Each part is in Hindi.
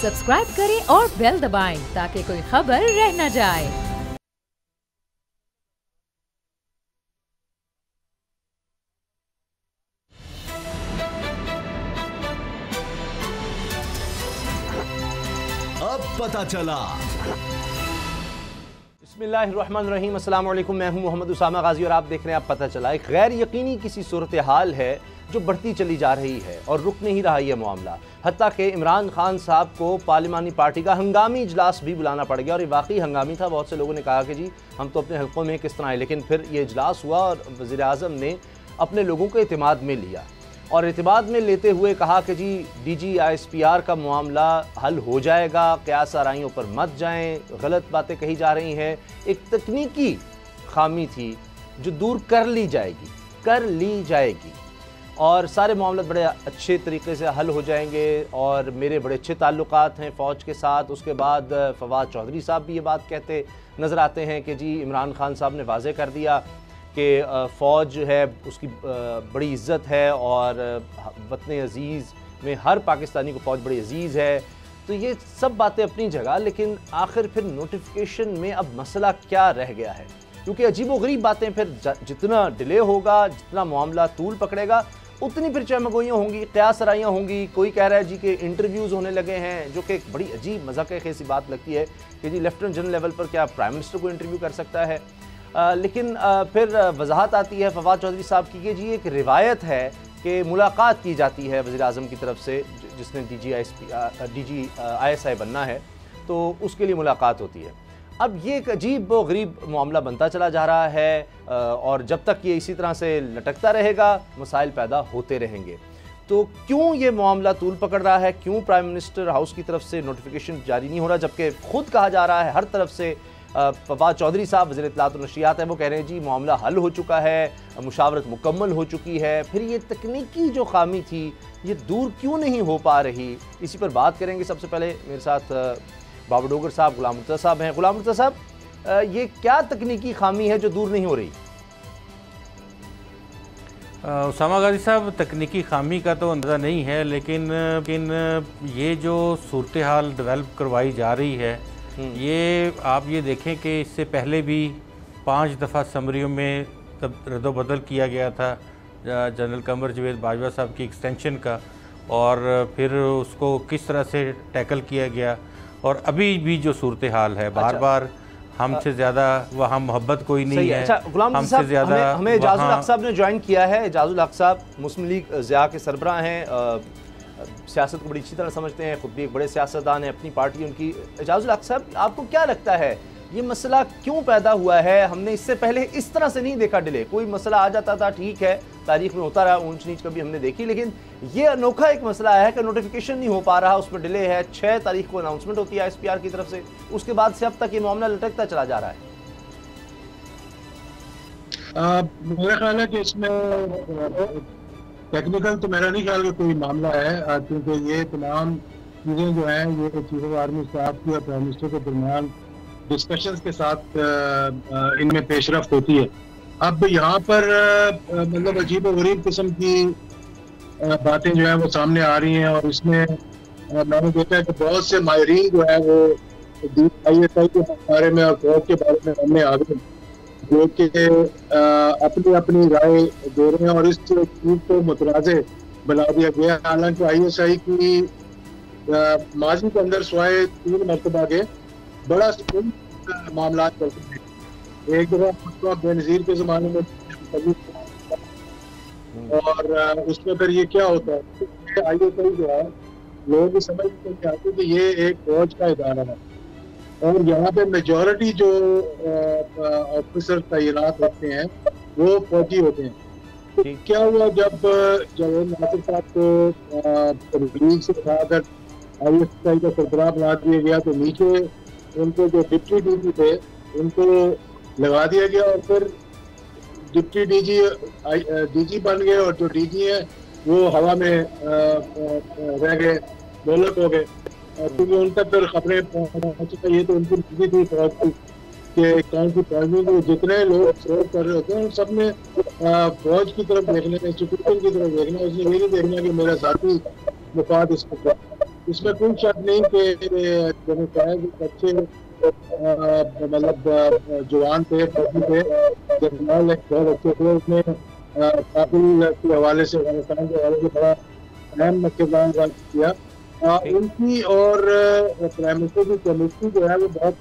सब्सक्राइब करें और बेल दबाएं ताकि कोई खबर रह न जाए। अब पता चला। बिस्मिल्लाहिर्रहमानिर्रहीम, अस्सलाम वालेकुम। मैं हूं मोहम्मद उसामा गाजी और आप देख रहे हैं अब पता चला। एक गैर यकीनी किसी सूरत हाल है जो बढ़ती चली जा रही है और रुक नहीं रहा ये मामला। हत्ता कि इमरान खान साहब को पार्लिमानी पार्टी का हंगामी इजलास भी बुलाना पड़ गया और ये वाकई हंगामी था। बहुत से लोगों ने कहा कि जी हम तो अपने हल्कों में किस तरह आए, लेकिन फिर ये इजलास हुआ और वज़ीर आज़म ने अपने लोगों को एतमाद में लिया और एतमाद में लेते हुए कहा कि जी DG/ISPR का मामला हल हो जाएगा, क़यास आराइयों पर मत जाएं, गलत बातें कही जा रही हैं। एक तकनीकी खामी थी जो दूर कर ली जाएगी और सारे मामले बड़े अच्छे तरीके से हल हो जाएंगे और मेरे बड़े अच्छे ताल्लुकात हैं फ़ौज के साथ। उसके बाद फवाद चौधरी साहब भी ये बात कहते नज़र आते हैं कि जी इमरान खान साहब ने वाज़े कर दिया कि फ़ौज है उसकी बड़ी इज़्ज़त है और वतन अज़ीज़ में हर पाकिस्तानी को फ़ौज बड़ी अज़ीज़ है। तो ये सब बातें अपनी जगह, लेकिन आखिर फिर नोटिफिकेशन में अब मसला क्या रह गया है? क्योंकि अजीबोगरीब बातें फिर जितना डिले होगा, जितना मामला तूल पकड़ेगा, उतनी फिर चमगोइयाँ होंगी, क़यास आराइयाँ होंगी। कोई कह रहा है जी कि इंटरव्यूज़ होने लगे हैं, जो कि एक बड़ी अजीब मज़ाक़ खेसी बात लगती है कि जी लेफ्टिनेंट जनरल लेवल पर क्या प्राइम मिनिस्टर को इंटरव्यू कर सकता है। लेकिन फिर वजाहत आती है फवाद चौधरी साहब की कि जी एक रिवायत है कि मुलाकात की जाती है वज़ीर आज़म की तरफ से, जिसने DG/ISI बनना है तो उसके लिए मुलाकात होती है। अब ये एक अजीब व गरीब मामला बनता चला जा रहा है और जब तक ये इसी तरह से लटकता रहेगा मसाइल पैदा होते रहेंगे। तो क्यों ये मामला तूल पकड़ रहा है? क्यों प्राइम मिनिस्टर हाउस की तरफ से नोटिफिकेशन जारी नहीं हो रहा, जबकि खुद कहा जा रहा है हर तरफ से? फवाद चौधरी साहब वज़ीर इत्तलात और नशरियात हैं, वो कह रहे हैं जी मामला हल हो चुका है, मुशावरत मुकम्मल हो चुकी है। फिर ये तकनीकी जो खामी थी ये दूर क्यों नहीं हो पा रही? इसी पर बात करेंगे। सबसे पहले मेरे साथ बाबर डोगर साहब, गुलाम मुर्तज़ा साहब हैं। गुलाम मुर्तज़ा साहब, ये क्या तकनीकी खामी है जो दूर नहीं हो रही? उसामा गाजी साहब, तकनीकी खामी का तो अंदाज़ा नहीं है, लेकिन ये जो सूरत हाल डेवलप करवाई जा रही है, ये आप ये देखें कि इससे पहले भी 5 दफ़ा समरियों में रद्दोबदल किया गया था जनरल कमर जवेद बाजवा साहब की एक्सटेंशन का, और फिर उसको किस तरह से टैकल किया गया। और अभी भी जो सूरत हाल है, बार बार हमसे ज़्यादा वहाँ मोहब्बत कोई नहीं है। अच्छा गुलाम हमसे ज़्यादा हमें एजाजुल हक साहब ने ज्वाइन किया है। एजाजुल हक साहब मुस्लिम लीग ज़िया के सरबराह हैं, सियासत को बड़ी अच्छी तरह समझते हैं, ख़ुद भी एक बड़े सियासतदान हैं, अपनी पार्टी उनकी। एजाजुल हक साहब, आपको क्या लगता है ये मसला क्यों पैदा हुआ है? हमने इससे पहले इस तरह से नहीं देखा डिले। कोई मसला आ जाता था, ठीक है, तारीख में होता रहा, ऊंच नीच कभी हमने देखी, लेकिन ये अनोखा एक मसला है कि नोटिफिकेशन नहीं हो पा रहा, उसमें डिले है। 6 तारीख को अनाउंसमेंट होती है ISPR की तरफ से, उसके बाद से अब तक ये मामला लटकता चला जा रहा है। मेरा ख्याल है कि इसमें टेक्निकल तो मेरा नहीं ख्याल कि कोई मामला है, क्योंकि ये तमाम चीज़ें जो हैं ये चीफ ऑफ आर्मी स्टाफ की और प्राइम मिनिस्टर के दरमियान डिस्कशंस के साथ इनमें पेशरफ्त होती है। अब यहाँ पर मतलब अजीब और गरीब किस्म की बातें जो है वो सामने आ रही हैं और इसमें मैंने देखा है कि बहुत से माहिरीन जो है वो ISI के बारे में और फौज के बारे में हमने आगे जो कि अपनी अपनी राय दे रहे हैं और इस चीज को मुतनाज़े बना दिया गया। हालांकि ISI की माजी के अंदर स्वाय 3 मरतबा के बड़ा मामला चलते हैं। एक दफा बेनज़ीर के ज़माने में और उसमें फिर ये क्या होता है, ISI जो है लोगों की समझ नहीं आती कि ये एक फौज का इदारा है और यहाँ पे मेजॉरिटी जो ऑफिसर तैनात होते हैं वो फौजी होते हैं। तो क्या हुआ जब जवेद नासिर साहब को लीग से उठाकर ISI का सरबराह बना दिया गया तो नीचे उनको जो डिप्टी DG थे उनको लगा दिया गया और फिर डिप्टी DG बन गए और जो DG है वो हवा में रह गए, बोलक हो गए। क्योंकि उन तक फिर खबरें पहुंची, ये तो उनकी निजी थी फौज के कौन सी फौज में तो जितने लोग फ्रॉड कर रहे होते हैं उन सब में फौज की तरफ देखना, इंस्टीट्यूशन की तरफ देखना, उसने ये नहीं देखना कि मेरा साथी मुफाद इसको इसमें कोई शक नहीं कि अच्छे मतलब जवान थे, जर्नल बहुत अच्छे थे। उसने काबुल के हवाले से, अफगानिस्तान के हवाले से बड़ा अहम किरदार किया। उनकी और प्राइम मिनिस्टर की केमिस्ट्री जो है वो बहुत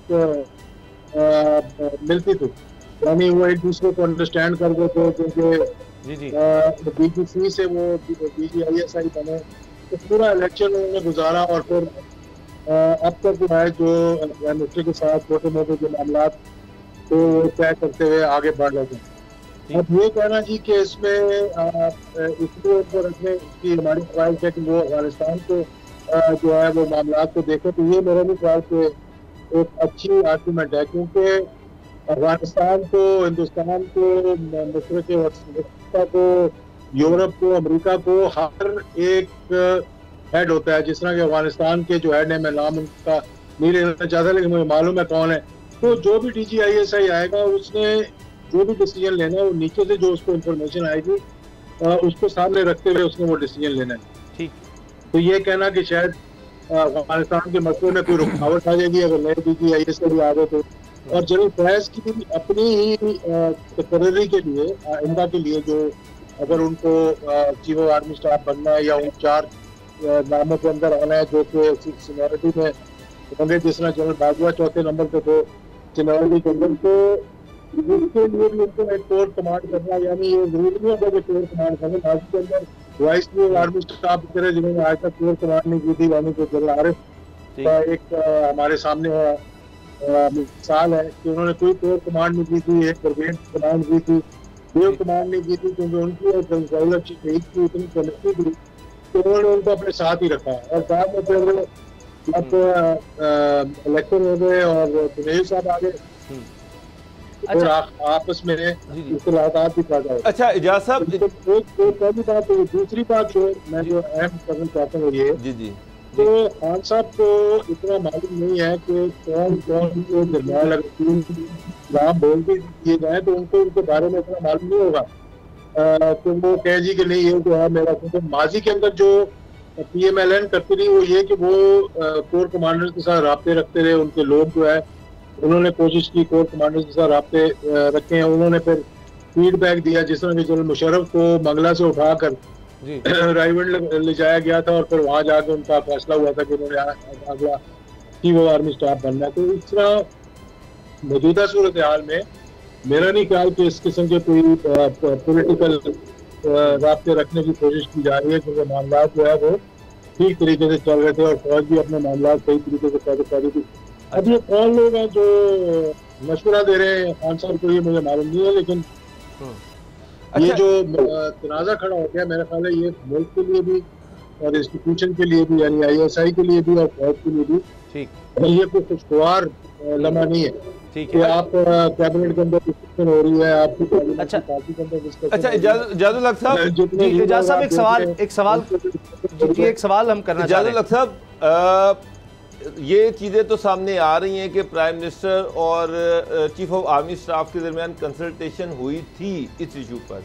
मिलती थी, यानी वो एक दूसरे को अंडरस्टैंड कर गए थे, क्योंकि बीजीसी से वो BGISI बने। तो पूरा इलेक्शन उन्होंने गुजारा और फिर अब तक जो है जो प्राइम मिनिस्टर के साथ छोटे मोटे जो मामला तो तय करते हुए आगे बढ़ रहे थे। अब ये कहना जी कि इसमें इसलिए ऊपर रखने की हमारी ख्वाहिश है कि वो अफगानिस्तान को जो है वो मामला को देखें, तो ये मेरे भी ख्याल से एक अच्छी आर्गूमेंट है, क्योंकि अफगानिस्तान को, हिंदुस्तान को, मशरक़ वस्ता को, यूरोप को, अमेरिका को हर एक हेड होता है। जिस तरह के अफगानिस्तान के जो हेड है, मैं नाम उनका नहीं लेना चाहता लेकिन मुझे मालूम है कौन है। तो जो भी DGISI आएगा उसने जो भी डिसीजन लेना है वो नीचे से जो उसको इन्फॉर्मेशन आएगी उसको सामने रखते हुए उसने वो डिसीजन लेना है। ठीक। तो ये कहना कि शायद अफगानिस्तान के मसले में कोई रुकावट आ जाएगी अगर नए DGISI भी आ गए तो, और जनरल फैज की अपनी ही तकर्री के लिए, आइंदा के लिए, जो अगर उनको चीफ ऑफ आर्मी स्टाफ बनना है या उन 4 नामों के अंदर आना है जो कि सीनियरिटी में होंगे, जिस तरह जनरल बाजवा चौथे नंबर पे थे सीनियरिटी के अंदर, तो उसके लिए भी उनको एक कोर कमांड करना, यानी ये जरूरी नहीं होगा कि कोर कमांड करना। बाजू के अंदर वाइस चीफ आर्मी स्टाफ की तरह जिन्होंने आज तक कोर कमांड नहीं की थी, यानी कि जनरल आरिफ का एक हमारे सामने मिसाल है कि उन्होंने कोई कोर कमांड नहीं की थी, एक ब्रिगेड कमांड की थी, वेव कमांड नहीं की थी, क्योंकि उनकी और शहीद की इतनी क्वालिटी थी तो उन्होंने उनको अपने साथ ही रखा। और बाद में फिर अब इलेक्शन हो गए और जुनेद साहब आ गए, फिर आपस में इख्तिलाफात भी पैदा हो। अच्छा इजाज़ साहब, पहली बात। दूसरी बात जो मैं जो अहम करना चाहता हूँ ये तो खान साहब को इतना मालूम नहीं है कि कौन कौन को दरमियान अगर 3 नाम बोल भी दिए जाए तो उनको उनके बारे में इतना मालूम नहीं होगा तो वो कह जी कि नहीं ये जो है मेरा। क्योंकि माजी के अंदर जो PMLN करती रही वो ये कि वो कोर कमांडर के साथ राब्ते रखते रहे, उनके लोग जो है उन्होंने कोशिश की कोर कमांडर के साथ राब्ते रखे हैं। उन्होंने फिर फीडबैक दिया, जिस तरह के जनरल मुशर्रफ को मंगला से उठाकर रायगढ़ ले जाया गया था और फिर वहाँ जाकर उनका फैसला हुआ था कि उन्होंने अगला चीफ ऑफ आर्मी स्टाफ बनना है। तो इस तरह मौजूदा सूरत हाल में मेरा नहीं ख्याल कि इस किस्म के कोई पॉलिटिकल राब्ते रखने की कोशिश की जा रही है, क्योंकि मामला जो है वो ठीक तरीके से चल रहे थे और फौज भी अपने मामला सही तरीके से कर रही थी। अब ये कौन लोग हैं जो मशवरा दे रहे हैं खान साहब को, ये मुझे मालूम नहीं है, लेकिन ये जो तनाज़ा खड़ा हो गया मेरा ख्याल है ये मुल्क के लिए भी और इंस्टीट्यूशन के लिए भी, यानी ISI के लिए भी और फौज के लिए भी ठीक ये कोई खुशगवार लम्हा नहीं है। ठीक है, आप कैबिनेट के अंदर डिस्कशन हो रही है, आपकी पार्टी के अंदर डिस्कशन। अच्छा इजाज़ुल हक साहब, एक सवाल हम करना चाहते हैं। इजाज़ुल हक साहब, ये चीज़ें तो सामने आ रही हैं कि प्राइम मिनिस्टर और चीफ ऑफ आर्मी स्टाफ के दरमियान कंसल्टेशन हुई थी इस इशू पर,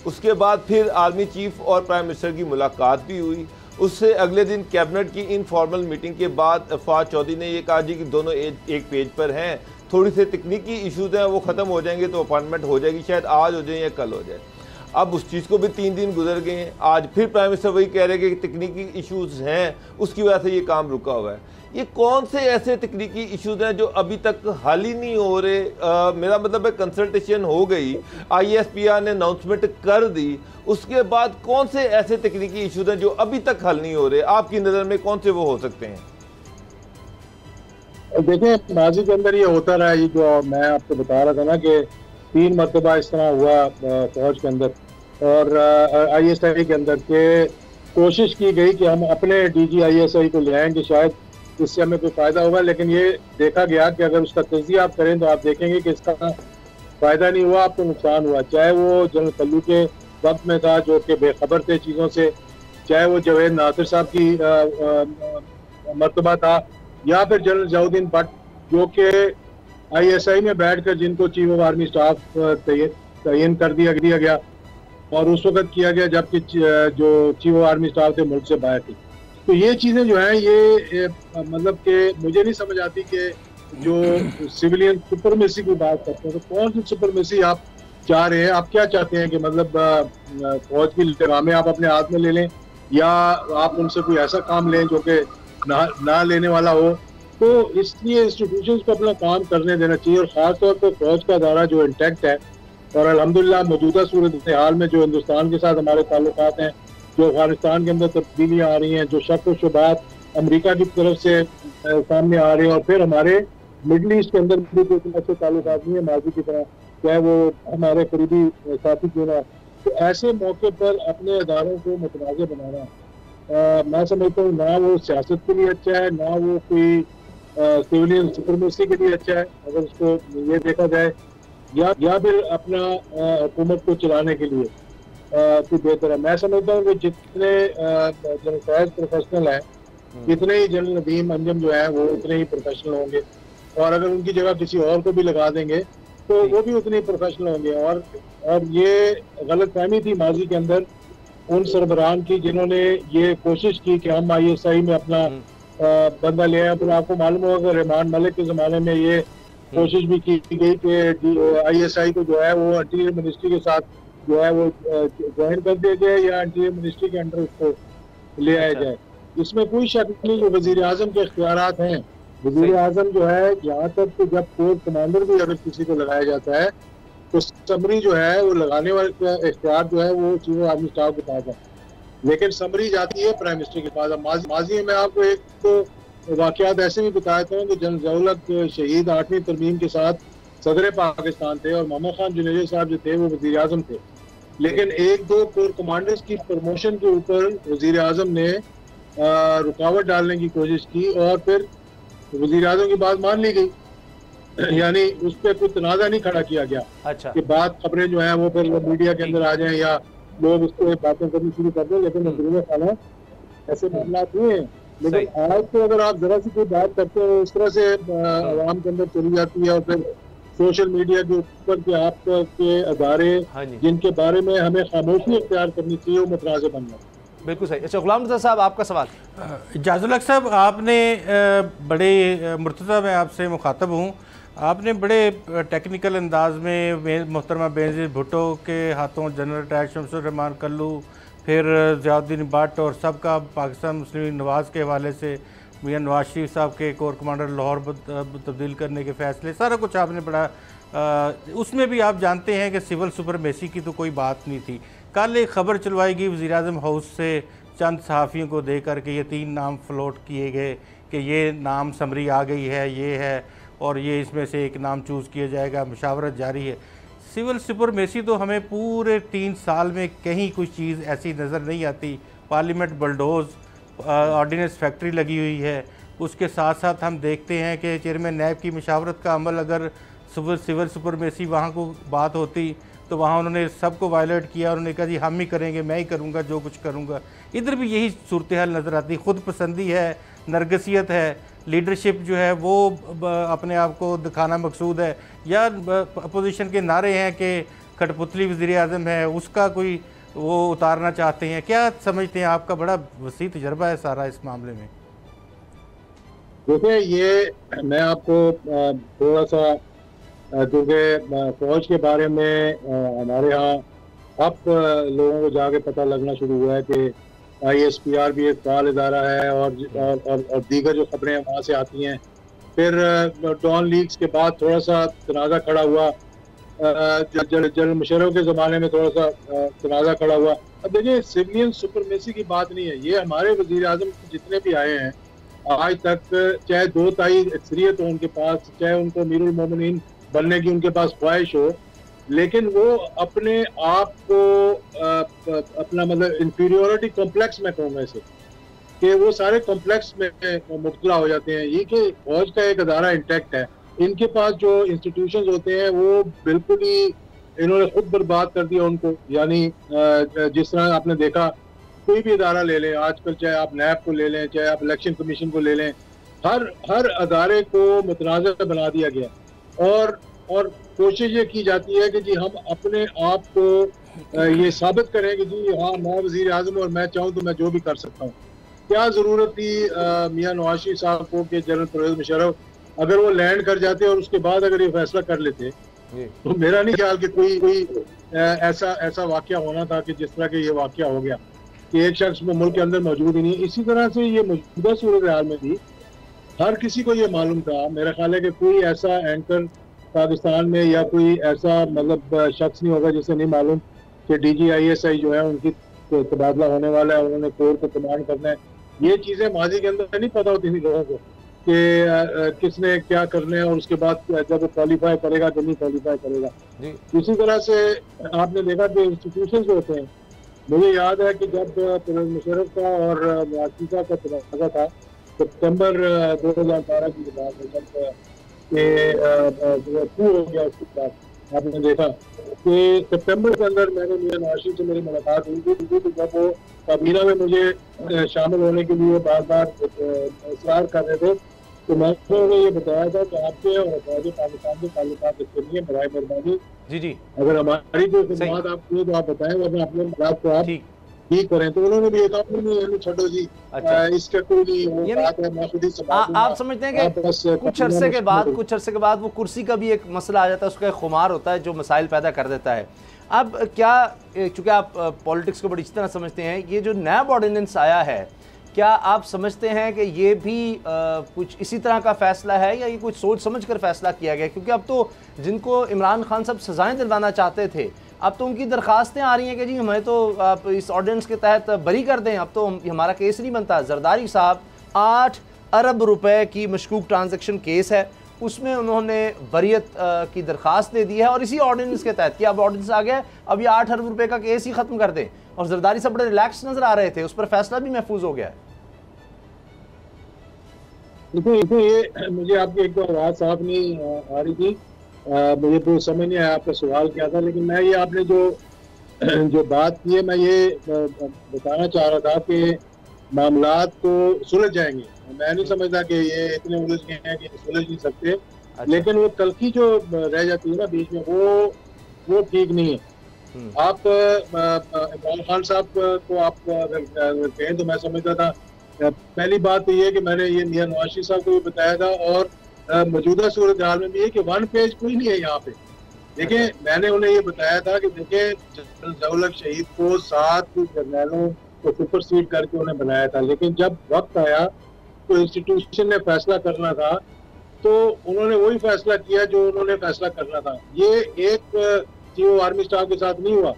उसके बाद फिर आर्मी चीफ और प्राइम मिनिस्टर की मुलाकात भी हुई। उससे अगले दिन कैबिनेट की इनफॉर्मल मीटिंग के बाद फवाद चौधरी ने ये कहा जी कि दोनों एक पेज पर हैं, थोड़ी से तकनीकी इशूज़ हैं वो ख़त्म हो जाएंगे तो अपॉइंटमेंट हो जाएगी, शायद आज हो जाए या कल हो जाए। अब उस चीज़ को भी 3 दिन गुजर गए हैं, आज फिर प्राइम मिनिस्टर वही कह रहे हैं कि तकनीकी इशूज़ हैं उसकी वजह से ये काम रुका हुआ है। ये कौन से ऐसे तकनीकी इशूज़ हैं जो अभी तक हल ही नहीं हो रहे? मेरा मतलब है कंसल्टेशन हो गई, ISPR ने अनाउंसमेंट कर दी, उसके बाद कौन से ऐसे तकनीकी इशूज़ हैं जो अभी तक हल नहीं हो रहे? आपकी नज़र में कौन से वो हो सकते हैं? देखें, माजी के अंदर ये होता रहा, ये जो मैं आपको बता रहा था ना कि 3 मरतबा इस तरह हुआ फौज के अंदर और ISI के अंदर के कोशिश की गई कि हम अपने DGISI को ले आएंगे, शायद इससे हमें कोई फ़ायदा होगा, लेकिन ये देखा गया कि अगर उसका तजिया आप करें तो आप देखेंगे कि इसका फ़ायदा नहीं हुआ, आपको नुकसान हुआ। चाहे वो जनरल कल्लू के वक्त में था जो कि बेखबर थे चीज़ों से, चाहे वो जवेद नासिर साहब की मरतबा था, या फिर जनरल जयाउद्दीन भट्ट जो कि ISI में बैठकर जिनको चीफ ऑफ आर्मी स्टाफ तयन कर दिया गया और उस वक्त किया गया जबकि जो चीफ ऑफ आर्मी स्टाफ थे मुल्क से बाहर थी। तो ये चीज़ें जो है ये मतलब कि मुझे नहीं समझ आती कि जो सिविलियन सुपरमेसी की बात करते हैं तो कौन सी सुपरमेसी आप चाह रहे हैं, आप क्या चाहते हैं कि मतलब फौज की लगामें आप अपने हाथ में ले लें या आप उनसे कोई ऐसा काम लें जो कि ना लेने वाला हो। तो इसलिए इंस्टीट्यूशंस को अपना काम करने देना चाहिए और ख़ासतौर पर फौज का अदारा जो इंटैक्ट है और अल्हम्दुलिल्लाह मौजूदा सूरत हाल में जो हिंदुस्तान के साथ हमारे ताल्लुकात हैं, जो अफगानिस्तान के अंदर तब्दीलियाँ आ रही हैं, जो शक व शुबात अमेरिका की तरफ से सामने आ रहे हैं और फिर हमारे मिडल ईस्ट के अंदर भी कोई अच्छे ताल्लुकात नहीं है माजी की तरह, चाहे वो हमारे करीबी साथी क्यों ना। तो ऐसे मौके पर अपने अदारों को मुतनाज़ बनाना मैं समझता हूँ ना वो सियासत के लिए अच्छा है, ना वो कोई सिविलियन सुपरमेसी के लिए अच्छा है अगर उसको ये देखा जाए, या फिर अपना हुकूमत को चलाने के लिए तो बेहतर है। मैं समझता हूँ कि जितने जनरल प्रोफेशनल हैं, जितने ही जनरल नदीम अंजम जो है वो उतने ही प्रोफेशनल होंगे और अगर उनकी जगह किसी और को भी लगा देंगे तो वो भी उतने ही प्रोफेशनल होंगे। और ये गलतफहमी थी माजी के अंदर उन सरबराहान की जिन्होंने ये कोशिश की कि हम ISI में अपना बंदा ले आए। फिर आपको मालूम होगा कि रहमान मलिक के ज़माने में ये कोशिश भी की गई कि ISI को जो है वो इंटीरियर मिनिस्ट्री के साथ जो है वो ज्वाइन कर दिया जाए या इंटीरियर मिनिस्ट्री के अंडर उसको ले आया जाए। इसमें कोई शक नहीं जो वज़ीर आज़म के इख्तियारात हैं, वज़ीर आज़म जो है यहाँ तक कि जब कोर कमांडर भी अगर किसी को लगाया जाता है तो समरी जो है वो लगाने वाले का इख्तियार जो है वो चीफ ऑफ आर्मी स्टाफ के पास है, लेकिन समरी जाती है प्राइम मिनिस्टर के पास। माजी में मैं आपको एक तो वाक़यात ऐसे भी बताता हूँ कि जनरल ज़ियाउल शहीद 8वीं तरमीम के साथ सदर पाकिस्तान थे और मोहम्मद खान जुनेजो साहब जो थे वो वज़ीर आज़म थे, लेकिन एक दो कोर कमांडर्स की प्रमोशन के ऊपर वज़ीर आज़म ने रुकावट डालने की कोशिश की और फिर वज़ीर आज़म की बात मान ली गई, यानी उस पर कोई तनाज़ा नहीं खड़ा किया गया। अच्छा, कि बात खबरें जो है वो फिर मीडिया के अंदर आ जाएं या लोग उस पर बातें करनी शुरू कर दें, लेकिन अंदरूनी खाना ऐसे मामला नहीं है। लेकिन आज तो अगर आप जरा सी कोई बात करते हो इस तरह से आवाम के अंदर चली जाती है और फिर सोशल मीडिया के ऊपर के आपके अदारे जिनके बारे में हमें खामोशी इख्तियार करनी चाहिए वो मुतनाज़ बन जाए। बिल्कुल सही। अच्छा गुलाम रज़ा साहब आपका सवाल। इजाज़ुल हक साहब आपने बड़े मुर्तज़ा मैं आपसे मुखातब हूँ, आपने बड़े टेक्निकल अंदाज में मोहतरमा बेनज़ीर भुट्टो के हाथों जनरल टैग शमसुर रहमान कल्लू, फिर ज़ियाउद्दीन भट्ट और सबका पाकिस्तान मुस्लिम लीग नवाज़ के हवाले से मियां नवाज शरीफ साहब के कोर कमांडर लाहौर तब्दील करने के फ़ैसले, सारा कुछ आपने बड़ा उसमें भी आप जानते हैं कि सिविल सुपरमेसी की तो कोई बात नहीं थी। कल एक ख़बर चलवाई गई वज़ीर आज़म हाउस से चंद सहाफ़ियों को दे कर के ये 3 नाम फ्लोट किए गए कि ये नाम समरी आ गई है, ये है और ये इसमें से एक नाम चूज़ किया जाएगा, मुशावरत जारी है। सिविल सुपरमेसी तो हमें पूरे 3 साल में कहीं कोई चीज़ ऐसी नज़र नहीं आती। पार्लियामेंट बलडोज़, ऑर्डिनेंस फैक्ट्री लगी हुई है, उसके साथ साथ हम देखते हैं कि चेयरमैन नैब की मुशावरत का अमल, अगर सिविल सुपरमेसी वहाँ को बात होती तो वहाँ उन्होंने सबको वायलेट किया, उन्होंने कहा जी हम ही करेंगे, मैं ही करूँगा जो कुछ करूँगा। इधर भी यही सूरत हाल नज़र आती, खुद पसंदी है, नरगसियत है, लीडरशिप जो है वो अपने आप को दिखाना मकसूद है, या अपोजिशन के नारे हैं कि कठपुतली वज़ीर आज़म है उसका कोई वो उतारना चाहते हैं। क्या समझते हैं, आपका बड़ा वसी तजर्बा है सारा इस मामले में। देखिए ये मैं आपको थोड़ा सा क्योंकि फौज के बारे में हमारे यहाँ अब लोगों को जाके पता लगना शुरू हुआ है कि ISPR भी एक फाल इदारा है और दीगर जो खबरें वहाँ से आती हैं। फिर डॉन लीग्स के बाद थोड़ा सा तनाज़ा खड़ा हुआ, जनरल मुशर्रफ के ज़माने में थोड़ा सा तनाज़ा खड़ा हुआ। अब देखिए सिविलियन सुपरमेसी की बात नहीं है, ये हमारे वज़ीर आज़म जितने भी आए हैं आज तक, चाहे 2 ताई अक्सरियत हो उनके पास, चाहे उनको अमीरुल मोमिनीन बनने की उनके पास ख्वाहिश हो, लेकिन वो अपने आप को अपना मतलब इंफीरियोरिटी कॉम्प्लेक्स में कहूँगा इसे, कि वो सारे कॉम्प्लेक्स में मुब्तला हो जाते हैं। ये कि फौज का एक अदारा इंटैक्ट है, इनके पास जो इंस्टीट्यूशंस होते हैं वो बिल्कुल ही इन्होंने खुद बर्बाद कर दिया उनको। यानी जिस तरह आपने देखा कोई भी अदारा ले लें आजकल, चाहे आप नैब को ले लें, चाहे आप इलेक्शन कमीशन को ले लें, हर अदारे को मुतनाज़ बना दिया गया और कोशिश ये की जाती है कि जी हम अपने आप को ये साबित करें कि जी हाँ मैं वज़ीर आज़म और मैं चाहूँ तो मैं जो भी कर सकता हूँ। क्या ज़रूरत थी मियां नवाज शरीफ साहब को कि जनरल परवेज मुशर्रफ अगर वो लैंड कर जाते और उसके बाद अगर ये फैसला कर लेते, तो मेरा नहीं ख्याल कि कोई ऐसा वाकया होना था कि जिस तरह के ये वाकया हो गया कि एक शख्स वो मुल्क के अंदर मौजूद ही नहीं। इसी तरह से ये मौजूदा सूरत हाल में भी हर किसी को ये मालूम था, मेरा ख्याल है कि कोई ऐसा एंकर पाकिस्तान में या कोई ऐसा मतलब शख्स नहीं होगा जिसे नहीं मालूम कि DGISI जो है उनकी तबादला होने वाला है, उन्होंने कोर को कमांड करना है। ये चीजें माजी के अंदर नहीं पता होती थी लोगों को कि किसने क्या करना है और उसके बाद जब वो क्वालिफाई करेगा तो नहीं क्वालिफाई करेगा। इसी तरह से आपने देखा कि इंस्टीट्यूशन जो होते हैं, मुझे याद है कि जब परवेज मुशर्रफ का और नवाज शरीफ साहब का तबादला था सितंबर 2012 की बात है, जब टू हो गया उसके बाद आपने देखा कि सितंबर के अंदर मैंने मियां नवाज शरीफ से मेरी मुलाकात हुई थी, तो जब वो काबीना में मुझे शामिल होने के लिए बार बार इसरार कर रहे थे, तो मैंने उन्हें ये बताया था कि आपके और पाकिस्तान के ताल्लुकात अच्छे नहीं है, बराए मेहरबानी जी अगर हमारी कोई खिदमत आप हुई तो आप बताएं, वरना अपने बात को आप ठीक करें। तो उन्होंने भी कहा नहीं छोड़ो जी, इसका कोई नहीं बात है, मैं खुद ही से आप समझते हैं कि कुछ अरसे के बाद वो कुर्सी का भी एक मसला आ जाता है, उसका एक खुमार होता है जो मसाइल पैदा कर देता है। अब क्या, चूंकि आप पॉलिटिक्स को बड़ी अच्छी तरह समझते हैं, ये जो नैब ऑर्डिनेंस आया है, क्या आप समझते हैं कि ये भी कुछ इसी तरह का फैसला है या ये कुछ सोच समझ कर फैसला किया गया? क्योंकि अब तो जिनको इमरान खान साहब सजाएं दिलवाना चाहते थे, अब तो उनकी दरखास्तें आ रही हैं कि जी हमें तो आप इस ऑर्डिनेंस के तहत बरी कर दें, अब तो हमारा केस नहीं बनता। जरदारी साहब 8 अरब रुपए की मशकूक ट्रांजैक्शन केस है, उसमें उन्होंने बरियत की दरखास्त दे दी है और इसी ऑर्डिनेंस के तहत कि अब ऑर्डिनेंस आ गया, अब ये 8 अरब रुपए का केस ही खत्म कर दें। और जरदारी साहब बड़े रिलैक्स नजर आ रहे थे, उस पर फैसला भी महफूज हो गया है। देखो ये मुझे आपकी एक तो आवाज साफ नहीं आ रही थी, मुझे तो समझ नहीं आया आपका सवाल क्या था, लेकिन मैं ये आपने जो बात की है, मैं ये बताना चाह रहा था कि मामलात तो सुलझ जाएंगे। मैं नहीं समझता कि ये इतने उलझ गए हैं कि सुलझ नहीं सकते। लेकिन वो तलखी जो रह जाती है ना बीच में, वो ठीक नहीं है। आप इमरान खान साहब को आप कहें तो मैं समझता था, पहली बात तो ये कि मैंने ये मियां नवाज शरीफ साहब को भी बताया था और मौजूदा सूरत हाल में भी है कि 1 पेज कोई नहीं है यहाँ पे। देखिए मैंने उन्हें ये बताया था कि देखिए जनरल ज़िया-उल-हक शहीद को 7 जर्नलों को सुपरसीड करके उन्हें बनाया था, लेकिन जब वक्त आया तो इंस्टीट्यूशन ने फैसला करना था तो उन्होंने वही फैसला किया जो उन्होंने फैसला करना था। ये एक चीफ ऑफ आर्मी स्टाफ के साथ नहीं हुआ,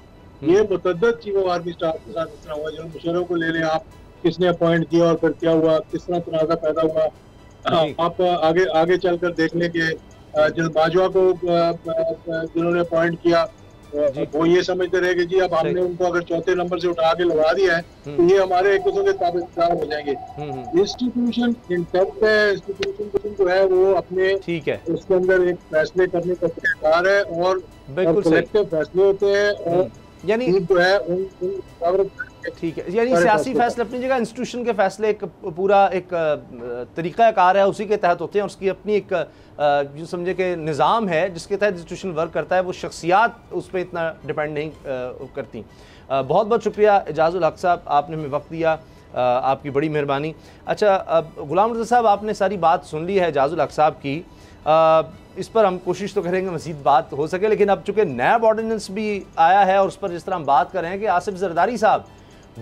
ये मुतअद्दिद चीफ ऑफ आर्मी स्टाफ के साथ इस तरह हुआ। जनरल मुशर्रफ को ले लें आप, किसने अपॉइंट किया और फिर क्या हुआ, किस तरह तनाज़ा पैदा हुआ। आप आगे चलकर देख लें कि जनरल बाजवा को जिन्होंने अपॉइंट किया वो ये समझते रहे कि जी अब हमने उनको अगर चौथे नंबर से उठा के लगा दिया है तो ये हमारे एक किस्म के ताबेदार हो जाएंगे। इंस्टीट्यूशन इंटैक्ट है, इंस्टीट्यूशन जो है वो अपने ठीक है उसके अंदर एक फैसले करने का अधिकार है और कलेक्टिव फैसले होते हैं और यानी जो है ठीक है, यानी सियासी फैसले अपनी जगह, इंस्टीट्यूशन के फैसले एक पूरा एक तरीक़ाकार है, उसी के तहत होते हैं। उसकी अपनी एक जो समझे कि निज़ाम है जिसके तहत इंस्टीट्यूशन वर्क करता है, वो शख्सियात उस पर इतना डिपेंड नहीं करती। बहुत बहुत शुक्रिया एजाज़ुल हक साहब, आपने हमें वक्त दिया, आपकी बड़ी मेहरबानी। अच्छा गुलाम रज़ा साहब, आपने सारी बात सुन ली है एजाज़ुल हक साहब की, इस पर हम कोशिश तो करेंगे मज़ीद बात हो सके, लेकिन अब चूँकि नैब ऑर्डिनेंस भी आया है और उस पर जिस तरह हम बात कर रहे हैं कि आसिफ जरदारी साहब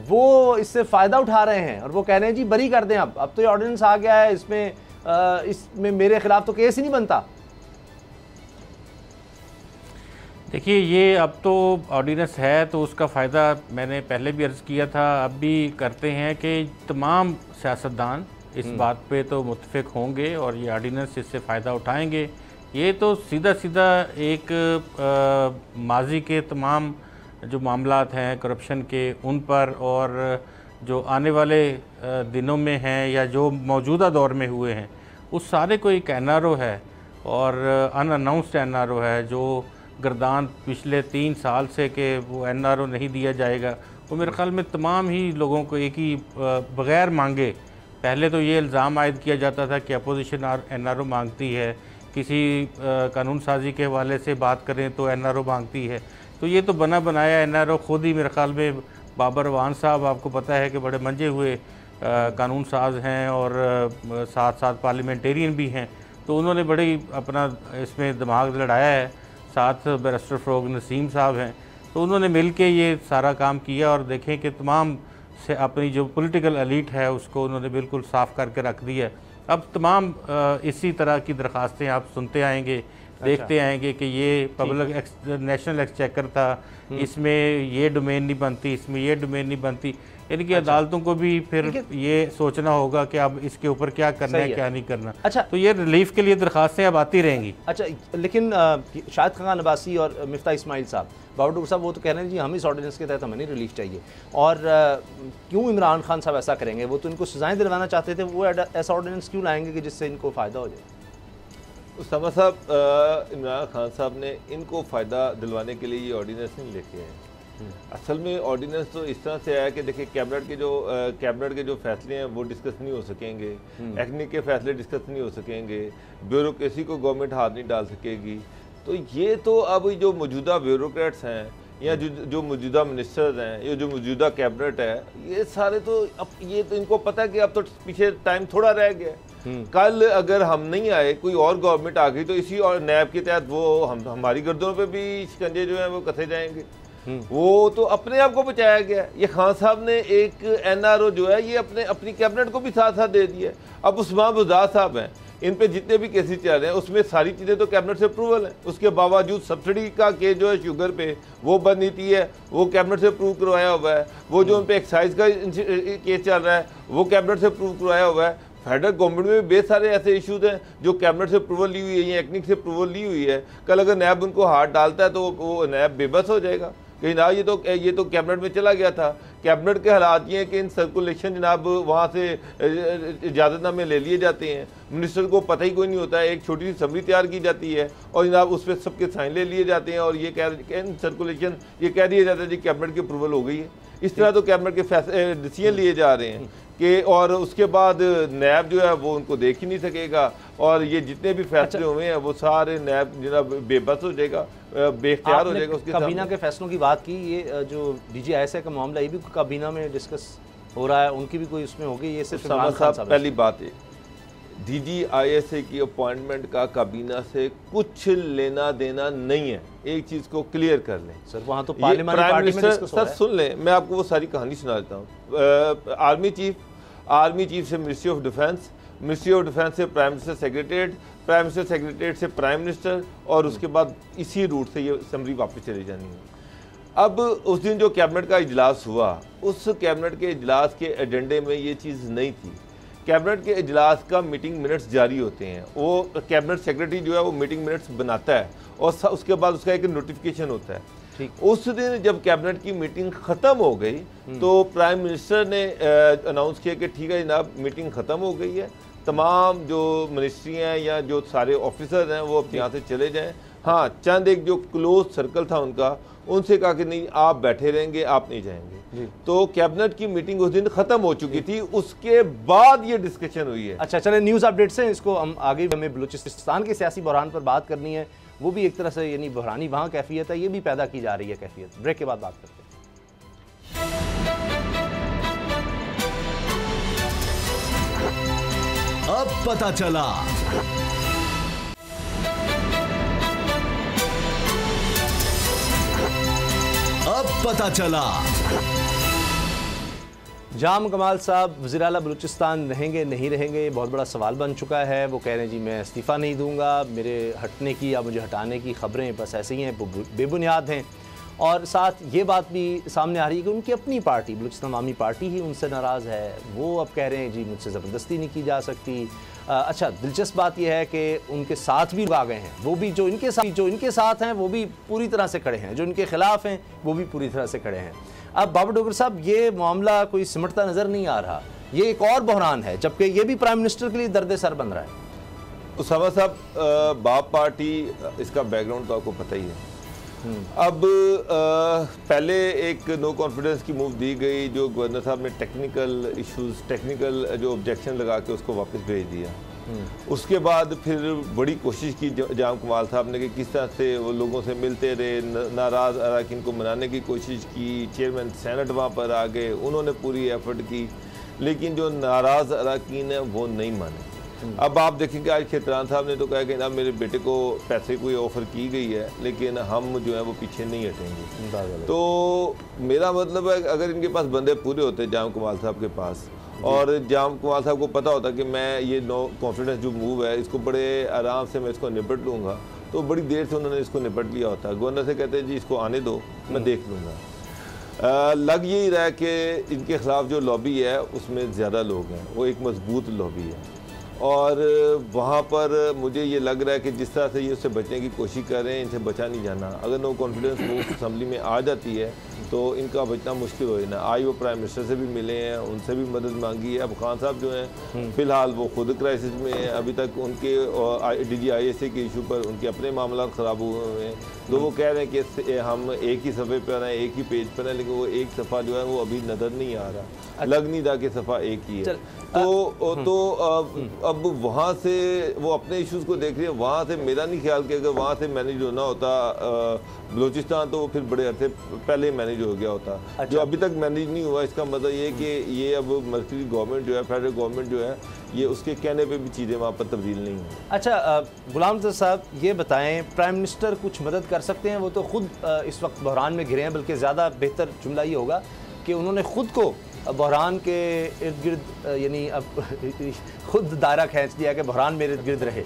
वो इससे फ़ायदा उठा रहे हैं और वो कह रहे हैं जी बरी कर दें, अब तो ये ऑर्डिनेंस आ गया है, इसमें मेरे खिलाफ तो केस ही नहीं बनता। देखिए ये अब तो ऑर्डिनेंस है तो उसका फ़ायदा मैंने पहले भी अर्ज़ किया था, अब भी करते हैं कि तमाम सियासतदान इस बात पे तो मुत्तफ़िक होंगे और ये ऑर्डिनेंस इससे फ़ायदा उठाएंगे। ये तो सीधा सीधा एक माजी के तमाम जो मामलात हैं करप्शन के उन पर और जो आने वाले दिनों में हैं या जो मौजूदा दौर में हुए हैं उस सारे को एक NRO है और अनअनाउंस्ड NRO है जो गर्दान पिछले 3 साल से कि वो NRO नहीं दिया जाएगा। वो मेरे ख़्याल में तमाम ही लोगों को एक ही बग़ैर मांगे, पहले तो ये इल्ज़ाम आयद किया जाता था कि अपोजिशन NRO मांगती है, किसी कानून साजी के हवाले से बात करें तो NRO मांगती है, तो ये तो बना बनाया NRO खुद ही मेरे ख़्याल में बाबर अवान साहब आपको पता है कि बड़े मंजे हुए कानून साज हैं और साथ साथ पार्लियामेंटेरियन भी हैं, तो उन्होंने बड़ी अपना इसमें दिमाग लड़ाया है। साथ बैरिस्टर फ़रोग नसीम साहब हैं, तो उन्होंने मिल के ये सारा काम किया और देखें कि तमाम से अपनी जो पॉलिटिकल एलीट है उसको उन्होंने बिल्कुल साफ़ करके रख दिया है। अब तमाम इसी तरह की दरख्वास्तें आप सुनते आएंगे, देखते आएंगे कि ये पब्लिक नेशनल एक्सचेकर था, इसमें ये डोमेन नहीं बनती, इसमें ये डोमेन नहीं बनती। यानी कि अदालतों को भी फिर ये सोचना होगा कि अब इसके ऊपर क्या करना है, क्या नहीं करना। अच्छा, तो ये रिलीफ के लिए दरखास्तें अब आती रहेंगी। अच्छा, लेकिन शाहिद खान अब्बासी और मिफ्ता इस्माइल साहब, बाबा साहब, वो तो कह रहे हैं जी हम इस ऑर्डिनेंस के तहत हमें नहीं रिलीफ चाहिए। और क्यों इमरान खान साहब ऐसा करेंगे? वो तो इनको सजाएं दिलवाना चाहते थे, वो ऐसा ऑर्डिनेंस क्यों लाएंगे कि जिससे इनको फ़ायदा हो जाए? उसामा साहब, इमरान खान साहब ने इनको फ़ायदा दिलवाने के लिए ये ऑर्डिनेंस नहीं लेके आए। असल में ऑर्डिनेंस तो इस तरह से आया कि देखिए कैबिनेट के जो फैसले हैं वो डिस्कस नहीं हो सकेंगे, टेक्निक के फैसले डिस्कस नहीं हो सकेंगे, ब्यूरोक्रेसी को गवर्नमेंट हाथ नहीं डाल सकेगी। तो ये तो अब जो मौजूदा ब्यूरोक्रेट्स हैं या जो मौजूदा मिनिस्टर्स हैं, ये जो मौजूदा कैबिनेट है, ये सारे तो अब ये तो इनको पता है कि अब तो पीछे टाइम थोड़ा रह गया। कल अगर हम नहीं आए, कोई और गवर्नमेंट आ गई, तो इसी और नैब के तहत वो हमारी गर्दनों पे भी शिकंजे जो हैं वो कसे जाएंगे। वो तो अपने आप को बचाया गया। ये खान साहब ने एक NRO जो है ये अपनी कैबिनेट को भी साथ साथ दे दिया। अब उस्मान बुज़दार साहब हैं, इन पे जितने भी केसेस चल रहे हैं उसमें सारी चीज़ें तो कैबिनेट से अप्रूवल है। उसके बावजूद सब्सिडी का केस जो है शुगर पे वो बंद नीति है, वो कैबिनेट से अप्रूव करवाया हुआ है। वो जो उन पे एक्साइज का केस चल रहा है वो कैबिनेट से अप्रूव करवाया हुआ है। फेडरल गवर्नमेंट में भी बेहद सारे ऐसे इश्यूज हैं जो कैबिनेट से अप्रूवल ली हुई है या टेक्निक से अप्रूवल ली हुई है। कल अगर नैब उनको हाथ डालता है तो वो नैब बेबस हो जाएगा कि ना ये तो कैबिनेट में चला गया था। कैबिनेट के हालात ये हैं कि इन सर्कुलेशन जनाब वहाँ से इजाज़तनामे ले लिए जाते हैं, मिनिस्टर को पता ही कोई नहीं होता है। एक छोटी सी समरी तैयार की जाती है और जनाब उस पर सबके साइन ले लिए जाते हैं और ये इन सर्कुलेशन ये कह दिया जाता है जी कैबिनेट की अप्रूवल हो गई है। इस तरह तो कैबिनेट के डिसीजन लिए जा रहे हैं कि और उसके बाद नैब जो है वो उनको देख ही नहीं सकेगा और ये जितने भी फैसले हुए हैं वो सारे नैब जनाब बेबस हो जाएगा, बेख्तियार हो जाएगा। उसके काबीना के फैसलों की बात की, ये जो DGISI का मामला ये भी काबीना में डिस्कस हो रहा है, उनकी भी कोई उसमें होगी? ये सिर्फ इमरान खान साहब। पहली बात है DGISI की अपॉइंटमेंट का काबीना से कुछ लेना देना नहीं है। एक चीज़ को क्लियर कर लें सर, वहाँ तो पार्लियामेंट पार्टी में डिस्कस हो रहा है। सर सुन लें, मैं आपको वो सारी कहानी सुना देता हूँ। आर्मी चीफ से ministry of defence, ministry of defence से prime minister secretariat, prime minister secretariat से प्राइम मिनिस्टर और उसके बाद इसी रूट से ये समरी वापस चली जानी है। अब उस दिन जो कैबिनेट का इजलास हुआ, उस कैबिनेट के इजलास के एजेंडे में ये चीज़ नहीं थी। कैबिनेट के इजलास का मीटिंग मिनट्स जारी होते हैं, वो कैबिनेट सेक्रेटरी जो है वो मीटिंग मिनट्स बनाता है और उसके बाद उसका एक नोटिफिकेशन होता है। उस दिन जब कैबिनेट की मीटिंग ख़त्म हो गई तो प्राइम मिनिस्टर ने अनाउंस किया कि ठीक है जनाब मीटिंग ख़त्म हो गई है, तमाम जो मिनिस्ट्री हैं या जो सारे ऑफिसर हैं वो अपने यहाँ से चले जाएं। हाँ, चंद एक जो क्लोज सर्कल था उनका, उनसे कहा कि नहीं आप बैठे रहेंगे, आप नहीं जाएंगे। तो कैबिनेट की मीटिंग उस दिन खत्म हो चुकी थी, उसके बाद ये डिस्कशन हुई है। अच्छा, चले न्यूज़ अपडेट्स हैं, इसको हम आगे हमें बलूचिस्तान के सियासी बहरान पर बात करनी है। वो भी एक तरह से यानी बहरानी वहाँ कैफियत है, ये भी पैदा की जा रही है कैफियत। ब्रेक के बाद बात करते हैं। अब पता चला जाम कमाल साहब वज़ीर आला बलूचिस्तान रहेंगे नहीं रहेंगे, बहुत बड़ा सवाल बन चुका है। वो कह रहे हैं जी मैं इस्तीफ़ा नहीं दूंगा, मेरे हटने की या मुझे हटाने की खबरें बस ऐसी ही हैं, बेबुनियाद हैं। और साथ ये बात भी सामने आ रही है कि उनकी अपनी पार्टी बलूचिस्तान अवामी पार्टी ही उनसे नाराज़ है। वो अब कह रहे हैं जी मुझसे ज़बरदस्ती नहीं की जा सकती। अच्छा, दिलचस्प बात यह है कि उनके साथ भी लोग आ गए हैं, वो भी जो इनके साथ हैं वो भी पूरी तरह से खड़े हैं, जो इनके खिलाफ हैं वो भी पूरी तरह से खड़े हैं। अब बाबा डोगर साहब, ये मामला कोई सिमटता नज़र नहीं आ रहा, ये एक और बहरान है, जबकि ये भी प्राइम मिनिस्टर के लिए दर्द सर बन रहा है। उसामा साहब, बाप पार्टी, इसका बैकग्राउंड तो आपको पता ही है। अब पहले एक नो कॉन्फिडेंस की मूव दी गई, जो गवर्नर साहब ने टेक्निकल जो ऑब्जेक्शन लगा के उसको वापस भेज दिया। उसके बाद फिर बड़ी कोशिश की जाम कमाल साहब ने कि किस तरह से वो लोगों से मिलते रहे, नाराज़ अरकान को मनाने की कोशिश की। चेयरमैन सेनेट वहाँ पर आ गए, उन्होंने पूरी एफर्ट की। लेकिन जो नाराज़ अरकान हैं वो नहीं माने। अब आप देखेंगे आज खेतरान साहब ने तो कहा कि ना मेरे बेटे को पैसे कोई ऑफ़र की गई है लेकिन हम जो है वो पीछे नहीं हटेंगे। तो मेरा मतलब है अगर इनके पास बंदे पूरे होते जाम कमाल साहब के पास और जाम कमाल साहब को पता होता कि मैं ये नो कॉन्फिडेंस जो मूव है इसको बड़े आराम से मैं इसको निपट लूँगा, तो बड़ी देर से उन्होंने इसको निपट लिया होता। गवर्नर से कहते हैं जी इसको आने दो, मैं देख लूँगा। लग यही रहा है कि इनके ख़िलाफ़ जो लॉबी है उसमें ज़्यादा लोग हैं, वो एक मजबूत लॉबी है और वहाँ पर मुझे ये लग रहा है कि जिस तरह से ये उससे बचने की कोशिश कर रहे हैं इनसे बचा नहीं जाना। अगर नो कॉन्फिडेंस मूव असम्बली में आ जाती है तो इनका बचना मुश्किल हो जाना। आज वो प्राइम मिनिस्टर से भी मिले हैं, उनसे भी मदद मांगी है। अब खान साहब जो हैं फ़िलहाल वो खुद क्राइसिस में हैं, अभी तक उनके DGISA के इशू पर उनके अपने मामला ख़राब हुए हुए हैं। तो वो कह रहे हैं कि हम एक ही सफ़े पर हैं, एक ही पेज पर हैं, लेकिन वो एक सफ़ा जो है वो अभी नज़र नहीं आ रहा, लग नहीं रहा कि सफ़ा एक ही है। तो अब वहाँ से वो अपने इश्यूज़ को देख रहे हैं। वहाँ से मेरा नहीं ख्याल कि अगर वहाँ से मैनेज होना होता बलूचिस्तान तो वो फिर बड़े अर्से पहले मैनेज हो गया होता। अच्छा। जो अभी तक मैनेज नहीं हुआ इसका मतलब ये कि ये अब मर्कज़ी गवर्नमेंट जो है, फेडरल गवर्नमेंट जो है, ये उसके कहने पे भी चीज़ें वहाँ पर तब्दील नहीं हैं। अच्छा गुलाम नज़र साहब ये बताएं, प्राइम मिनिस्टर कुछ मदद कर सकते हैं? वो तो ख़ुद इस वक्त बहरान में घिरे हैं, बल्कि ज़्यादा बेहतर जुमला ये होगा कि उन्होंने ख़ुद को बहरान के इर्द गिर्द यानी अब खुद दायरा खींच दिया कि बहरान मेरे इर्द गिर्द रहे।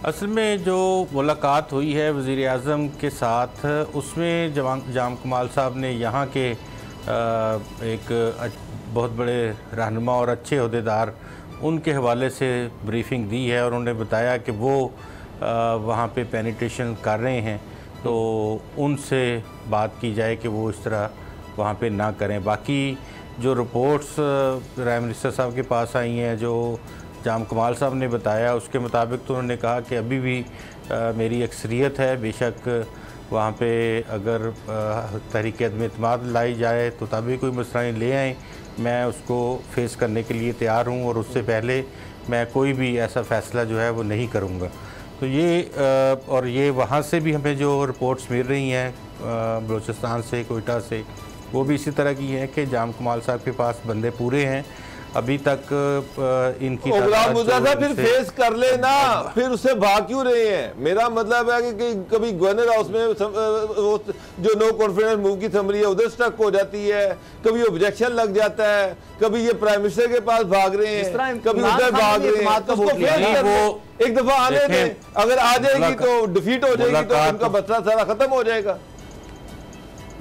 असल में जो मुलाकात हुई है वज़ीर आज़म के साथ उसमें जाम कमाल साहब ने यहाँ के एक बहुत बड़े रहनुमा और अच्छे अहदेदार उनके हवाले से ब्रीफिंग दी है और उन्होंने बताया कि वो वहाँ पे पेनिट्रेशन कर रहे हैं, तो उनसे बात की जाए कि वो इस तरह वहाँ पे ना करें। बाकी जो रिपोर्ट्स प्राइम मिनिस्टर साहब के पास आई हैं, जो जाम कमाल साहब ने बताया उसके मुताबिक तो उन्होंने कहा कि अभी भी मेरी अक्सरियत है, बेशक वहाँ पे अगर तहरीक अदम-ए-इत्तेमाद लाई जाए तो तभी कोई मसला ले आएँ, मैं उसको फेस करने के लिए तैयार हूँ और उससे पहले मैं कोई भी ऐसा फ़ैसला जो है वो नहीं करूँगा। तो ये और ये वहाँ से भी हमें जो रिपोर्ट्स मिल रही हैं बलूचिस्तान से, कोयटा से, वो भी इसी तरह की है कि जाम कमाल साहब के पास बंदे पूरे हैं। अभी तक इनकी फिर फेस कर ले ना, फिर उससे भाग क्यों रहे हैं? मेरा मतलब है कि कभी गवर्नर हाउस में जो नो कॉन्फिडेंस मूव की समरी है उधर स्टक हो जाती है, कभी ऑब्जेक्शन लग जाता है, कभी ये प्राइम मिनिस्टर के पास भाग रहे हैं, कभी उधर भाग रहे हैं। तो उसको फेस कर ले, एक दफा आने दें, अगर आ जाएगी तो डिफीट हो जाएगी तो उनका मसला सारा खत्म हो जाएगा।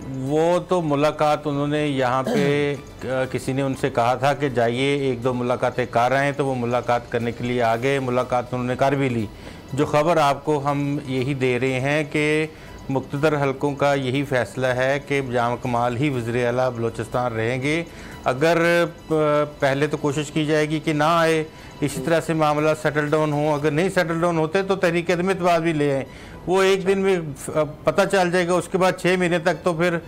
वो तो मुलाकात उन्होंने यहाँ पे किसी ने उनसे कहा था कि जाइए, एक दो मुलाकातें कर रहे हैं, तो वो मुलाकात करने के लिए आ गए, मुलाकात उन्होंने कर भी ली। जो ख़बर आपको हम यही दे रहे हैं कि मुख्तदर हलकों का यही फ़ैसला है कि जाम कमाल ही वज़ीर आला बलूचिस्तान रहेंगे। अगर पहले तो कोशिश की जाएगी कि ना आए, इसी तरह से मामला सेटल डाउन हो, अगर नहीं सेटल डाउन होते तो तहरीक अदम-ए-इत्तेमाद भी ले आएँ, वो एक दिन में पता चल जाएगा। उसके बाद 6 महीने तक तो फिर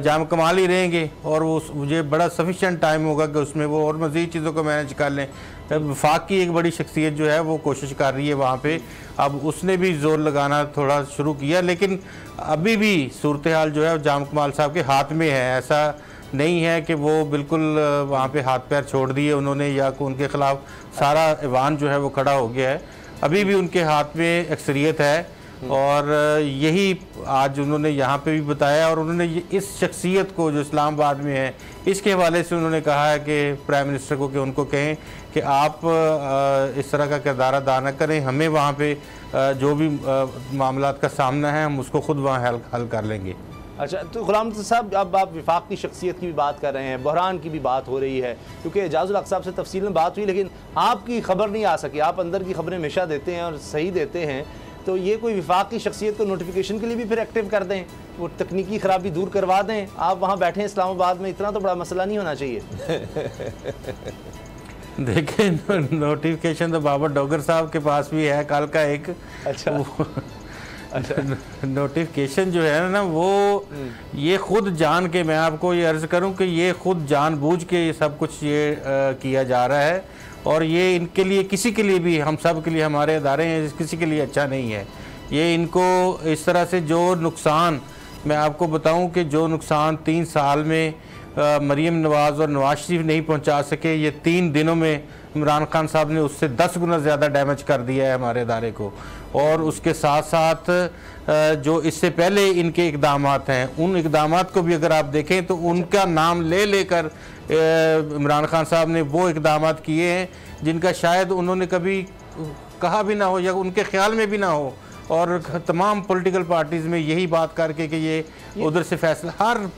जाम कमाल ही रहेंगे और वो मुझे बड़ा सफिशेंट टाइम होगा कि उसमें वो और मज़ीद चीज़ों को मैनेज कर लें। वफाक की एक बड़ी शख्सियत जो है वो कोशिश कर रही है वहाँ पे, अब उसने भी ज़ोर लगाना थोड़ा शुरू किया, लेकिन अभी भी सूरत हाल जो है जाम कमाल साहब के हाथ में है। ऐसा नहीं है कि वो बिल्कुल वहाँ पे हाथ पैर छोड़ दिए उन्होंने या उनके ख़िलाफ़ सारा ऐवान जो है वो खड़ा हो गया है। अभी भी उनके हाथ में अक्सरियत है और यही आज उन्होंने यहाँ पे भी बताया। और उन्होंने इस शख्सियत को जो इस्लामाबाद में है इसके हवाले से उन्होंने कहा है कि प्राइम मिनिस्टर को कि उनको कहें कि आप इस तरह का किरदार अदा न करें, हमें वहाँ पे जो भी मामलात का सामना है हम उसको ख़ुद वहाँ हल कर लेंगे। अच्छा, तो गुलाम साहब अब आप विफाक की शख्सियत की भी बात कर रहे हैं, बहरान की भी बात हो रही है, क्योंकि एजाजुल हक साहब से तफसील में बात हुई लेकिन आपकी खबर नहीं आ सकी। आप अंदर की खबरें हमेशा देते हैं और सही देते हैं, तो ये कोई विफाक की शख्सियत को नोटिफिकेशन के लिए भी फिर एक्टिव कर दें, वो तकनीकी ख़राबी दूर करवा दें। आप वहाँ बैठे हैं इस्लामाबाद में, इतना तो बड़ा मसला नहीं होना चाहिए। देखिए नोटिफिकेशन तो बाबर डोगर साहब के पास भी है, कल का एक अच्छा नोटिफिकेशन जो है ना वो ये खुद जान के, मैं आपको ये अर्ज़ करूं कि ये खुद जानबूझ के ये सब कुछ ये किया जा रहा है और ये इनके लिए, किसी के लिए भी, हम सब के लिए, हमारे अदारे हैं, किसी के लिए अच्छा नहीं है। ये इनको इस तरह से जो नुकसान, मैं आपको बताऊं कि जो नुकसान 3 साल में मरीम नवाज़ और नवाज शरीफ नहीं पहुंचा सके, ये 3 दिनों में इमरान खान साहब ने उससे 10 गुना ज़्यादा डैमेज कर दिया है हमारे इदारे को। और उसके साथ साथ जो इससे पहले इनके इक़दामात हैं, उन इक़दामात को भी अगर आप देखें तो उनका नाम ले लेकर इमरान खान साहब ने वो इक़दामात किए हैं जिनका शायद उन्होंने कभी कहा भी ना हो या उनके ख्याल में भी ना हो। और तमाम पॉलिटिकल पार्टीज़ में यही बात करके कि ये उधर से फैसला, हर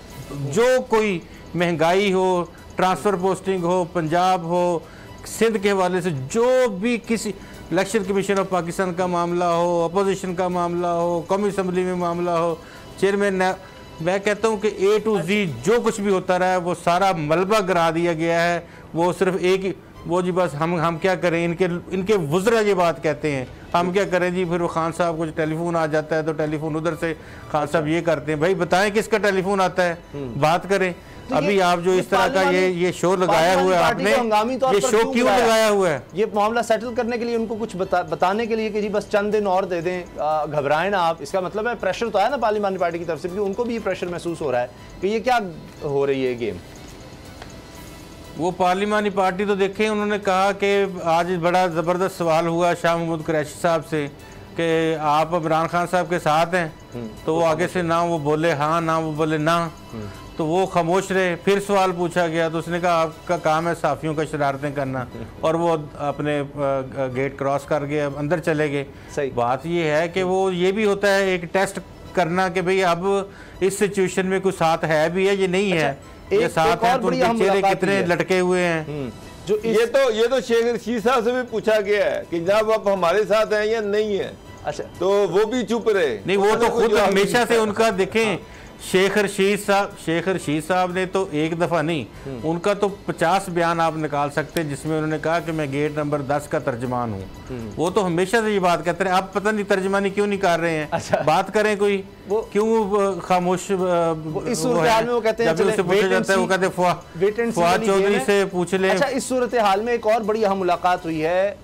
जो कोई महंगाई हो, ट्रांसफ़र पोस्टिंग हो, पंजाब हो, सिंध के हवाले से जो भी किसी इलेक्शन कमीशन ऑफ पाकिस्तान का मामला हो, अपोजिशन का मामला हो, कौमी असम्बली में मामला हो, चेयरमैन, मैं कहता हूँ कि A to Z जो कुछ भी होता रहा है वो सारा मलबा गिरा दिया गया है। वो सिर्फ एक ही वो जी बस हम क्या करें, इनके वुज़रा ये बात कहते हैं, हम क्या करें जी। फिर वो खान साहब को टेलीफोन आ जाता है तो टेलीफोन उधर से खान साहब ये करते हैं, भाई बताएं किसका टेलीफोन आता है, बात करें। तो अभी आप जो इस तरह का ये शो लगाया हुआ है आपने, ये शो क्यों लगाया हुआ है? ये मामला सेटल करने के लिए, उनको कुछ बताने के लिए कि जी बस चंद दिन और दे दें, घबराएं ना आप। इसका मतलब है प्रेशर तो है ना पार्लिमानी पार्टी की तरफ से, क्योंकि उनको भी ये प्रेशर महसूस हो रहा है कि ये क्या हो रही है गेम। वो पार्लिमानी पार्टी तो देखें, उन्होंने कहा कि आज बड़ा ज़बरदस्त सवाल हुआ शाह महमूद कुरैशी साहब से कि आप इमरान खान साहब के साथ हैं, तो वो आगे से ना वो बोले हाँ ना वो बोले ना, तो वो खामोश रहे। फिर सवाल पूछा गया तो उसने कहा आपका काम है साफ़ियों का शरारतें करना, और वो अपने गेट क्रॉस कर गए, अंदर चले गए। बात ये है कि वो ये भी होता है एक टेस्ट करना कि भाई अब इस सिचुएशन में कोई साथ है भी है ये नहीं है, ये साथ है तो उनके चेहरे कितने लटके हुए हैं। जो ये तो शेख रशीद साहब से भी पूछा गया है कि जनाब आप हमारे साथ हैं या नहीं है। अच्छा, तो वो भी चुप रहे। नहीं, वो तो खुद हमेशा से उनका देखें, शेख रशीद साहब ने तो एक दफ़ा नहीं, उनका तो 50 बयान आप निकाल सकते हैं जिसमें उन्होंने कहा कि मैं गेट नंबर 10 का तर्जमान हूँ। वो तो हमेशा से ये बात कहते हैं। आप पता नहीं तर्जमानी क्यों नहीं कर रहे हैं। अच्छा। बात करें कोई, क्यों खामोश? इस सूरत हाल में वो कहते हैं उससे पूछा जाता है, वो कहते हैं फवाद चौधरी से पूछ लें। अच्छा, इस सूरत हाल में एक और बड़ी अहम मुलाकात हुई है,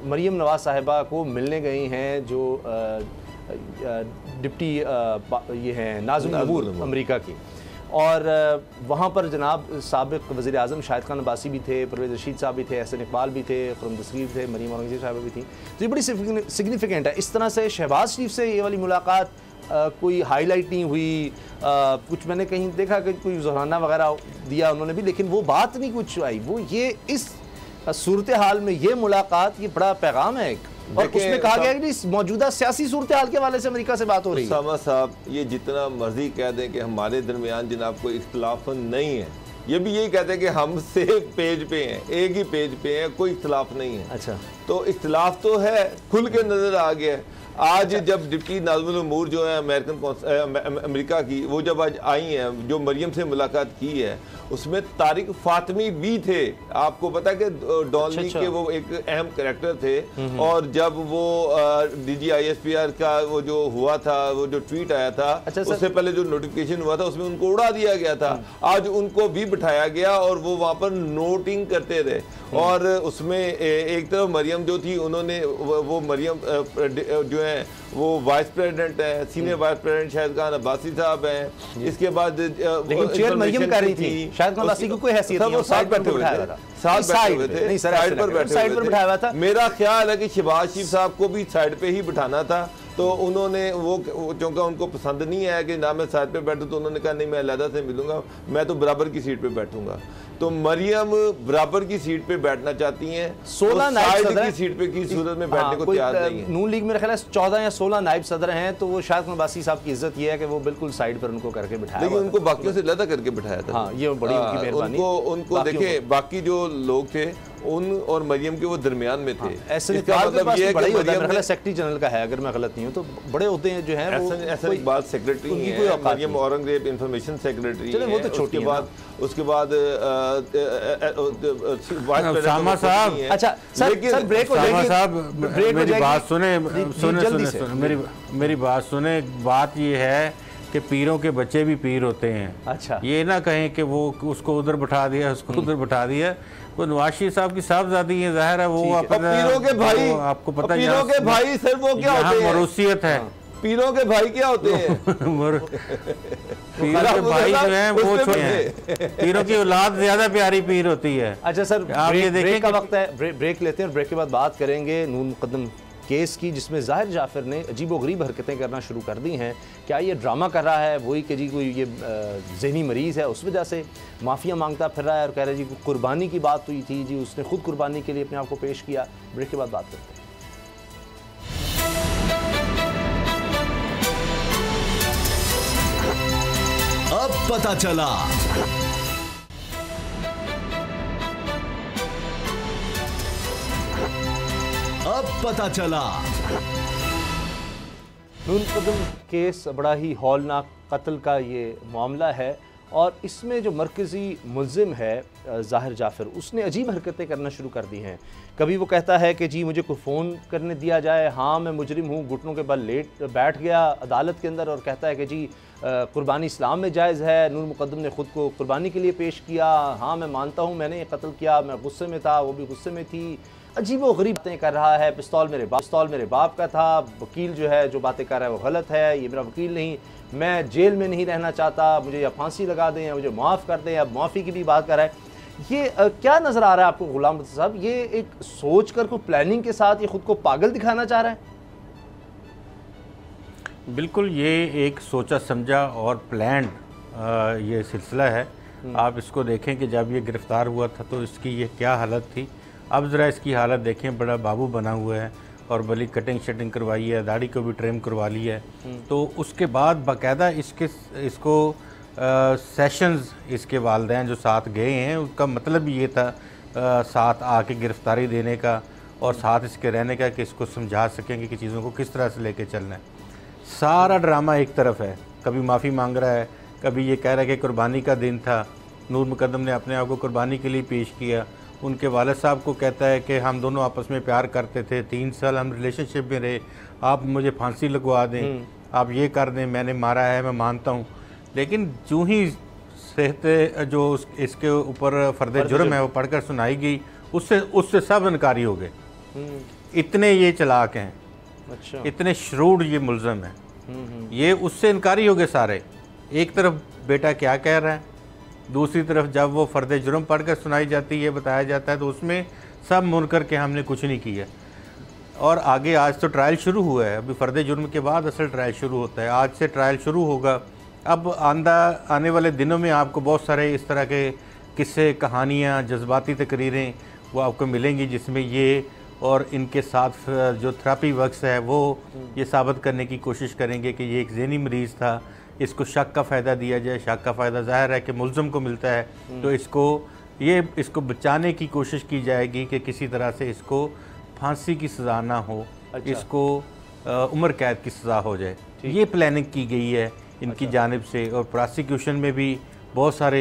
मरीम नवाज साहिबा को मिलने गई हैं जो डिप्टी ये हैं नाज़िम नबूर अमेरिका की, और वहाँ पर जनाब साबिक़ वज़ीर आज़म शाहिद खान अब्बासी भी थे, परवेज़ रशीद साहब भी थे, एहसन इकबाल भी थे, खुर्रम दस्तगीर थे, मरीम औरंगज़ेब साहिबा भी थी। तो ये बड़ी सिग्निफिकेंट है। इस तरह से शहबाज शरीफ से ये वाली मुलाकात कोई हाईलाइट नहीं हुई। कुछ मैंने कहीं देखा कि कोई ज़हराना वगैरह दिया उन्होंने भी, लेकिन वो बात नहीं कुछ आई। वो ये इस सूरत हाल में ये मुलाकात, ये बड़ा पैगाम है एक, और उसमें कहा गया कि मौजूदा सियासी सूरत हाल के हवाले से अमेरिका से बात हो रही है। उसामा साहब, ये जितना मर्जी कह दें कि हमारे दरमियान जनाब कोई इख्तिलाफ नहीं है, ये भी यही कहते हैं कि हम सेम पेज पे हैं, एक ही पेज पे हैं, कोई इख्तिलाफ नहीं है। अच्छा, तो इख्तिलाफ तो है, खुल के नजर आ गया है। आज जब डिप्टी नाज़िमुल उमूर जो है अमेरिका की, वो जब आज आई हैं, जो मरियम से मुलाकात की है, उसमें तारिक फातमी भी थे। आपको पता है कि डॉनली के वो एक अहम कैरेक्टर थे, और जब वो DGISPR का वो जो हुआ था, वो जो ट्वीट आया था, उससे पहले जो नोटिफिकेशन हुआ था उसमें उनको उड़ा दिया गया था। आज उनको भी बिठाया गया और वो वहाँ पर नोटिंग करते रहे। और उसमें एक तरफ मरियम जो थी, उन्होंने वो मरियम जो है वो वाइस प्रेसिडेंट है, senior vice president Shahid Khan Abbasi साहब हैं। इसके बाद लेकिन चेयर मरियम कर रही थी, शाहिद खान अब्बासी को कोई हैसियत नहीं, वो साइड बैठे हुए थे, साइड पर बैठा हुआ था। मेरा ख्याल है कि शहबाज शरीफ साहब को भी साइड पे ही बिठाना था, तो उन्होंने वो चूंकि उनको पसंद नहीं आया कि ना मैं साइड पे बैठूं, तो उन्होंने कहा नहीं मैं अलहदा से मिलूंगा, मैं तो बराबर की सीट पे बैठूंगा। तो मरियम बराबर की सीट पे बैठना चाहती हैं, 16 नायब सदर की सीट पे की सूरत में बैठने को तैयार नहीं है। नून लीग मेरे ख्याल 14 या 16 नायब सदर हैं, तो वो शाहिद खान अब्बासी साहब की इज्जत ये है कि वो बिल्कुल साइड पर उनको करके बिठाया, लेकिन उनको बाकियों से अलग करके बिठाया था। हाँ, ये बड़ी उनकी मेहरबानी। उनको देखे, बाकी जो लोग थे उन और मरियम के वो दरमियान में थे। ऐसे मतलब ये बड़ा ही होता है, मेरा सेक्रेटरी जनरल का है अगर मैं गलत नहीं हूँ, तो बड़े होते हैं जो हैं वो। ऐसा एक बात सेक्रेटरी है, मरियम औरंगजेब इंफॉर्मेशन सेक्रेटरी है, वो तो छोटी बात। उसके बाद उसामा साहब, अच्छा सर ब्रेक हो जाएगी, मेरी बात सुने, मेरी बात सुने। बात ये है कि पीरों के बच्चे भी पीर होते हैं। अच्छा, ये ना कहें कि वो उसको उधर बिठा दिया, उसको उधर बिठा दिया। वो नवाज शरीफ साहब की साहबजादी है, जाहिर है वो अपना, पीरों के भाई, आपको पता है पीरों के भाई सर वो क्या होते हैं, मरूसियत है। पीरों के भाई क्या होते हैं पीरों के भाई जो हैं वो छोटे हैं, पीरों की औलाद ज्यादा प्यारी पीर होती है। अच्छा सर, आप ये देखें ब्रेक का वक्त है, ब्रेक लेते हैं और ब्रेक के बाद बात करेंगे नून मुकद्दम केस की, जिसमें ज़ाहिर जाफ़र ने अजीबोगरीब हरकतें करना शुरू कर दी हैं। क्या ये ड्रामा कर रहा है वही कि जी कोई ये ज़हनी मरीज़ है, उस वजह से माफ़िया मांगता फिर रहा है और कह रहा है जी कुर्बानी की बात हुई थी, जी उसने खुद कुर्बानी के लिए अपने आप को पेश किया। ब्रेक के बाद बात करते हैं। अब पता चला। अब पता चला। नून मुकद्दम केस बड़ा ही हौलनाक कत्ल का ये मामला है और इसमें जो मरकज़ी मुल्ज़िम है ज़ाहिर जाफ़र, उसने अजीब हरकतें करना शुरू कर दी हैं। कभी वो कहता है कि जी मुझे कोई फ़ोन करने दिया जाए, हाँ मैं मुजरिम हूँ, घुटनों के बल बैठ गया अदालत के अंदर और कहता है कि जी कुर्बानी इस्लाम में जायज़ है, नून मुकद्दम ने ख़ुद को कुर्बानी के लिए पेश किया, हाँ मैं मानता हूँ मैंने ये कत्ल किया, मैं गुस्से में था, वो भी गुस्से में थी, अजीब व गरीब बातें कर रहा है। पिस्तौल मेरे बाप का था, वकील जो है जो बातें कर रहा है वो गलत है, ये मेरा वकील नहीं, मैं जेल में नहीं रहना चाहता, मुझे या फांसी लगा दें या मुझे माफ़ कर दें, अब माफ़ी की भी बात कर रहा है। ये क्या नज़र आ रहा है आपको गुलाम साहब, ये एक सोच कर कोई प्लानिंग के साथ ये खुद को पागल दिखाना चाह रहा है? बिल्कुल, ये एक सोचा समझा और प्लान्ड ये सिलसिला है। आप इसको देखें कि जब ये गिरफ़्तार हुआ था तो इसकी ये क्या हालत थी, अब ज़रा इसकी हालत देखें, बड़ा बाबू बना हुआ है और बड़ी कटिंग शटिंग करवाई है, दाढ़ी को भी ट्रिम करवा ली है। तो उसके बाद बाकायदा इसको सेशंस इसके वालिदैन जो साथ गए हैं उसका मतलब ये था साथ आके गिरफ़्तारी देने का और साथ इसके रहने का कि इसको समझा सकेंगे कि चीज़ों को किस तरह से लेके चलना है। सारा ड्रामा एक तरफ है, कभी माफ़ी मांग रहा है, कभी ये कह रहा है कि कुर्बानी का दिन था, नून मुकद्दम ने अपने आप को कुर्बानी के लिए पेश किया, उनके वालिद साहब को कहता है कि हम दोनों आपस में प्यार करते थे, 3 साल हम रिलेशनशिप में रहे, आप मुझे फांसी लगवा दें, आप ये कर दें, मैंने मारा है, मैं मानता हूँ। लेकिन जो ही सेहत जो इसके ऊपर फ़र्द जुर्म है वो पढ़कर सुनाई गई, उससे सब इनकारी हो गए। इतने ये चालाक हैं, अच्छा, इतने श्रूड ये मुल्ज़म हैं, ये उससे इनकारी हो गए सारे। एक तरफ बेटा क्या कह रहा है, दूसरी तरफ जब वो फ़र्द जुर्म पढ़कर सुनाई जाती है, बताया जाता है, तो उसमें सब मुनकर के हमने कुछ नहीं किया। और आगे आज तो ट्रायल शुरू हुआ है, अभी फ़र्द जुर्म के बाद असल ट्रायल शुरू होता है, आज से ट्रायल शुरू होगा। अब आने वाले दिनों में आपको बहुत सारे इस तरह के किस्से, कहानियाँ, जज्बाती तकरीरें वो आपको मिलेंगी जिसमें ये और इनके साथ जो थेरेपी वर्क्स है वो ये साबित करने की कोशिश करेंगे कि ये एक ज़हनी मरीज़ था, इसको शक का फ़ायदा दिया जाए। शक का फ़ायदा ज़ाहिर है कि मुल्ज़म को मिलता है, तो इसको बचाने की कोशिश की जाएगी कि किसी तरह से इसको फांसी की सज़ा ना हो, अच्छा, इसको उम्र कैद की सज़ा हो जाए। ये प्लानिंग की गई है इनकी जानिब से। और प्रोसिक्यूशन में भी बहुत सारे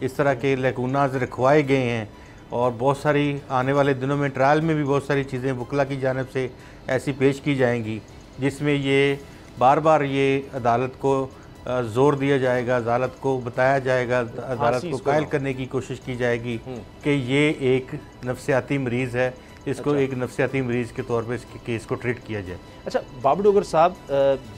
इस तरह के लकूनाज रखवाए गए हैं और बहुत सारी आने वाले दिनों में ट्रायल में भी बहुत सारी चीज़ें वकला की जानिब से ऐसी पेश की जाएंगी जिसमें ये बार बार ये अदालत को ज़ोर दिया जाएगा, अदालत को बताया जाएगा, अदालत को कायल करने की कोशिश की जाएगी कि ये एक नफसियाती मरीज़ है, इसको एक नफसियाती मरीज़ के तौर पे इसके केस को ट्रीट किया जाए। अच्छा बाबू डोगर साहब,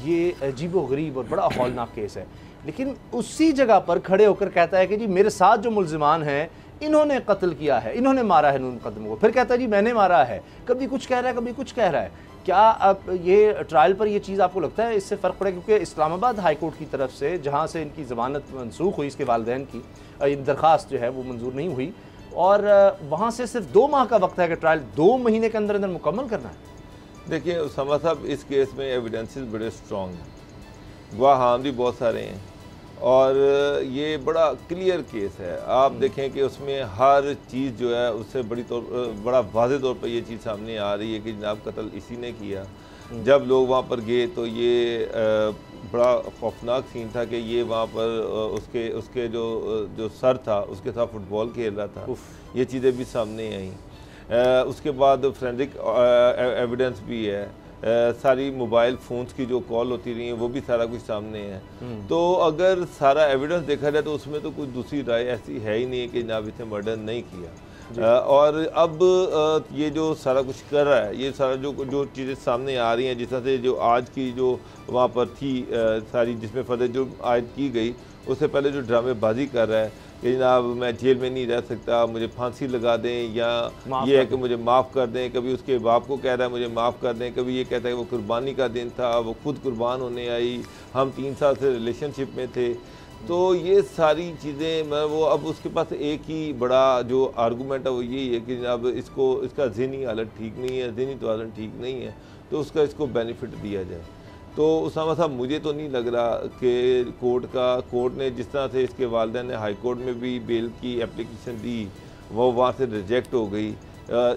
ये अजीबोगरीब और बड़ा हौलनाक केस है, लेकिन उसी जगह पर खड़े होकर कहता है कि जी मेरे साथ जो मुल्ज़िमान हैं इन्होंने कत्ल किया है, इन्होंने मारा है नून मुकद्दम को, फिर कहता है जी मैंने मारा है, कभी कुछ कह रहा है कभी कुछ कह रहा है। क्या अब ये ट्रायल पर ये चीज़ आपको लगता है इससे फ़र्क पड़ेगा? क्योंकि इस्लामाबाद हाई कोर्ट की तरफ से जहाँ से इनकी ज़मानत मनसूख हुई, इसके वालिदैन की दरख्वास्त जो है वो मंजूर नहीं हुई और वहाँ से सिर्फ 2 माह का वक्त है कि ट्रायल 2 महीने के अंदर अंदर मुकम्मल करना है। देखिए उसामा साहब, इस केस में एविडेंसेस बड़े स्ट्रॉन्ग हैं, गवाह भी बहुत सारे हैं और ये बड़ा क्लियर केस है। आप देखें कि उसमें हर चीज़ जो है उससे बड़ा वाज़ेह तौर पर ये चीज़ सामने आ रही है कि जनाब कत्ल इसी ने किया। जब लोग वहाँ पर गए तो ये बड़ा खौफनाक सीन था कि ये वहाँ पर उसके जो सर था उसके साथ फुटबॉल खेल रहा था, ये चीज़ें भी सामने आई। उसके बाद फोरेंसिक एविडेंस भी है, सारी मोबाइल फ़ोन्स की जो कॉल होती रही हैं वो भी सारा कुछ सामने है। तो अगर सारा एविडेंस देखा जाए तो उसमें तो कुछ दूसरी राय ऐसी है ही नहीं कि जनाब इसे मर्डर नहीं किया। और अब ये जो सारा कुछ कर रहा है, ये सारा जो चीज़ें सामने आ रही हैं, जिस तरह से जो आज की जो वहाँ पर थी सारी जिसमें फ़र्द जुर्म आयद की गई, उससे पहले जो ड्रामेबाजी कर रहा है कि जनाब मैं जेल में नहीं रह सकता, मुझे फांसी लगा दें, या ये है कि मुझे माफ़ कर दें, कभी उसके बाप को कह रहा है मुझे माफ़ कर दें, कभी ये कहता है वो कुर्बानी का दिन था, वो खुद कुर्बान होने आई, हम 3 साल से रिलेशनशिप में थे। तो ये सारी चीज़ें मैं वो अब उसके पास एक ही बड़ा जो आर्गूमेंट है वो यही है कि जनाब इसका ज़हनी हालत ठीक नहीं है, ज़हनी तवाज़ुन ठीक नहीं है, तो उसका इसको बेनिफिट दिया जाए। तो उसामा साहब मुझे तो नहीं लग रहा कि कोर्ट ने जिस तरह से इसके वालिदैन ने हाई कोर्ट में भी बेल की एप्लीकेशन दी वो वहाँ से रिजेक्ट हो गई।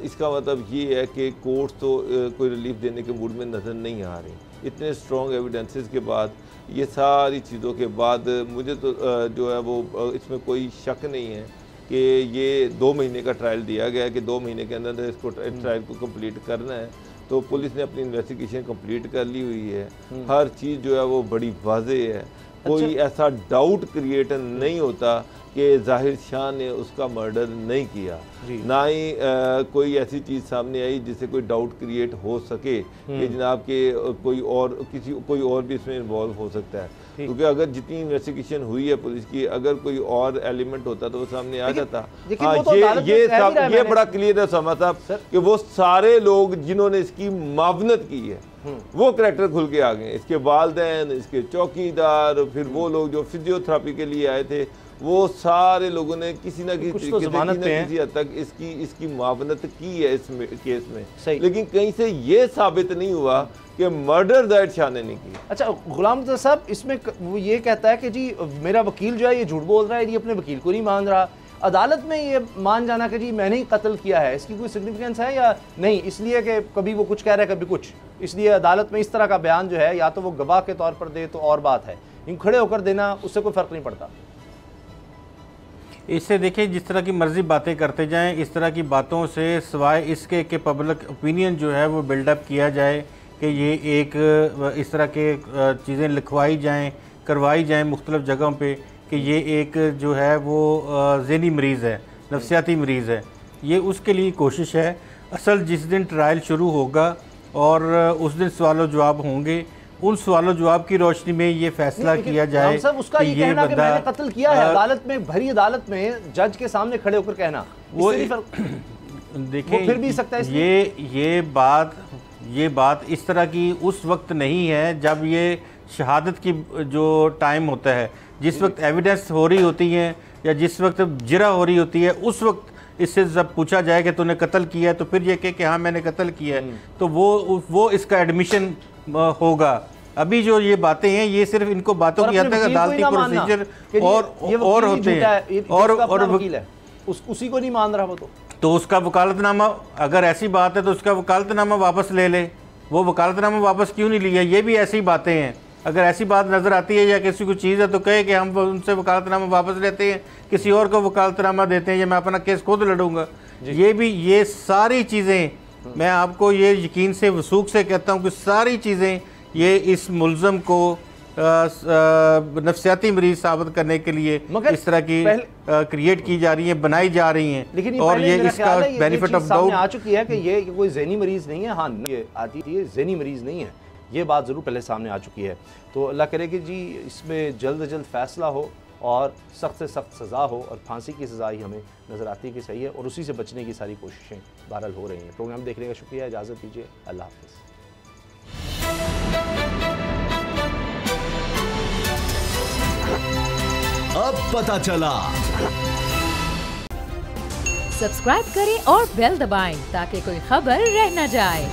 इसका मतलब ये है कि कोर्ट तो कोई रिलीफ देने के मूड में नज़र नहीं आ रही। इतने स्ट्रॉन्ग एविडेंसेस के बाद, ये सारी चीज़ों के बाद मुझे तो जो है वो इसमें कोई शक नहीं है कि ये 2 महीने का ट्रायल दिया गया है कि 2 महीने के अंदर इसको ट्रायल को कंप्लीट करना है। तो पुलिस ने अपनी इन्वेस्टिगेशन कंप्लीट कर ली हुई है, हर चीज़ जो है वो बड़ी वाज़ेह है। कोई ऐसा डाउट क्रिएट नहीं होता कि जाहिर शाह ने उसका मर्डर नहीं किया, ना ही कोई ऐसी चीज़ सामने आई जिससे कोई डाउट क्रिएट हो सके कि जनाब के कोई और भी इसमें इन्वॉल्व हो सकता है। क्योंकि अगर जितनी इन्वेस्टिगेशन हुई है पुलिस की, अगर कोई और एलिमेंट होता तो वो सामने आ जाता। हाँ, ये बड़ा क्लियर है उसामा साहब कि वो सारे लोग जिन्होंने इसकी मावनत की है वो करैक्टर खुल के आ गए। इसके वालिदैन, इसके चौकीदार, फिर वो लोग जो फिजियोथेरेपी के लिए आए थे, वो सारे लोगों ने किसी ना किसी तरीके से किसी हद तक इसकी मावनत की है इस केस में। लेकिन कहीं से ये साबित नहीं हुआ कि मर्डर जाहिर शाह ने नहीं की। अच्छा गुलाम रज़ा साहब, इसमें वो ये कहता है कि जी मेरा वकील जो है ये झूठ बोल रहा है, ये अपने वकील को नहीं मान रहा। अदालत में ये मान जाना कि जी मैंने ही कत्ल किया है, इसकी कोई सिग्निफिकेंस है या नहीं? इसलिए कि कभी वो कुछ कह रहा है कभी कुछ, इसलिए अदालत में इस तरह का बयान जो है या तो वो गवाह के तौर पर दे तो और बात है, यूँ खड़े होकर देना उससे कोई फ़र्क नहीं पड़ता। इससे देखिए जिस तरह की मर्जी बातें करते जाएं, इस तरह की बातों से सिवाय इसके कि पब्लिक ओपिनियन जो है वो बिल्डअप किया जाए कि ये एक इस तरह के चीज़ें लिखवाई जाएं, करवाई जाएं मुख्तलिफ़ जगहों पे कि ये एक जो है वो ज़हनी मरीज़ है, नफसियाती मरीज़ है, ये उसके लिए कोशिश है। असल जिस दिन ट्रायल शुरू होगा और उस दिन सवाल जवाब होंगे, उन सवाल जवाब की रोशनी में ये फैसला किया जाए सब उसका ये कहना कि मैंने कत्ल किया है, अदालत में, भरी अदालत में जज के सामने खड़े होकर कहना, वो देखिए फिर भी सकता है। ये बात इस तरह की उस वक्त नहीं है जब ये शहादत की जो टाइम होता है, जिस वक्त एविडेंस हो रही होती है या जिस वक्त जिरा हो रही होती है, उस वक्त इससे जब पूछा जाए कि तूने कत्ल किया है तो फिर ये कि हाँ मैंने कत्ल किया है, तो वो इसका एडमिशन होगा। अभी जो ये बातें हैं ये सिर्फ इनको बातों की हद तक अदालती प्रोसीजर और होते हैं और वकील है उसी को नहीं मान रहा वो तो उसका वकालतनामा, अगर ऐसी बात है तो उसका वकालतनामा वापस ले ले। वो वकालतनामा वापस क्यों नहीं लिया? ये भी ऐसी बातें हैं। अगर ऐसी बात नज़र आती है या किसी को चीज़ है तो कहे कि हम उनसे वकालतनामा वापस लेते हैं, किसी और को वकालतनामा देते हैं या मैं अपना केस खुद लड़ूंगा। ये सारी चीज़ें मैं आपको ये यकीन से वसूख से कहता हूँ कि सारी चीज़ें ये इस मुल्ज़म को नफसियाती मरीज साबित करने के लिए इस तरह की क्रिएट की जा रही है, बनाई जा रही हैं। लेकिन और ये इसका बेनिफिट ऑफ डाउट आ चुकी है कि ये कोई ज़हनी मरीज नहीं है। हाँ, ये आती है ज़हनी मरीज नहीं है, ये बात ज़रूर पहले सामने आ चुकी है। तो अल्लाह करे कि जी इसमें जल्द से जल्द फैसला हो और सख्त से सख्त सज़ा हो, और फांसी की सज़ा ही हमें नज़र आती है कि सही है, और उसी से बचने की सारी कोशिशें बहरहाल हो रही हैं। प्रोग्राम देखने का शुक्रिया, इजाज़त दीजिए, अल्लाह हाफ़िज़। अब पता चला। सब्सक्राइब करें और बेल दबाएं ताकि कोई खबर रह न जाए।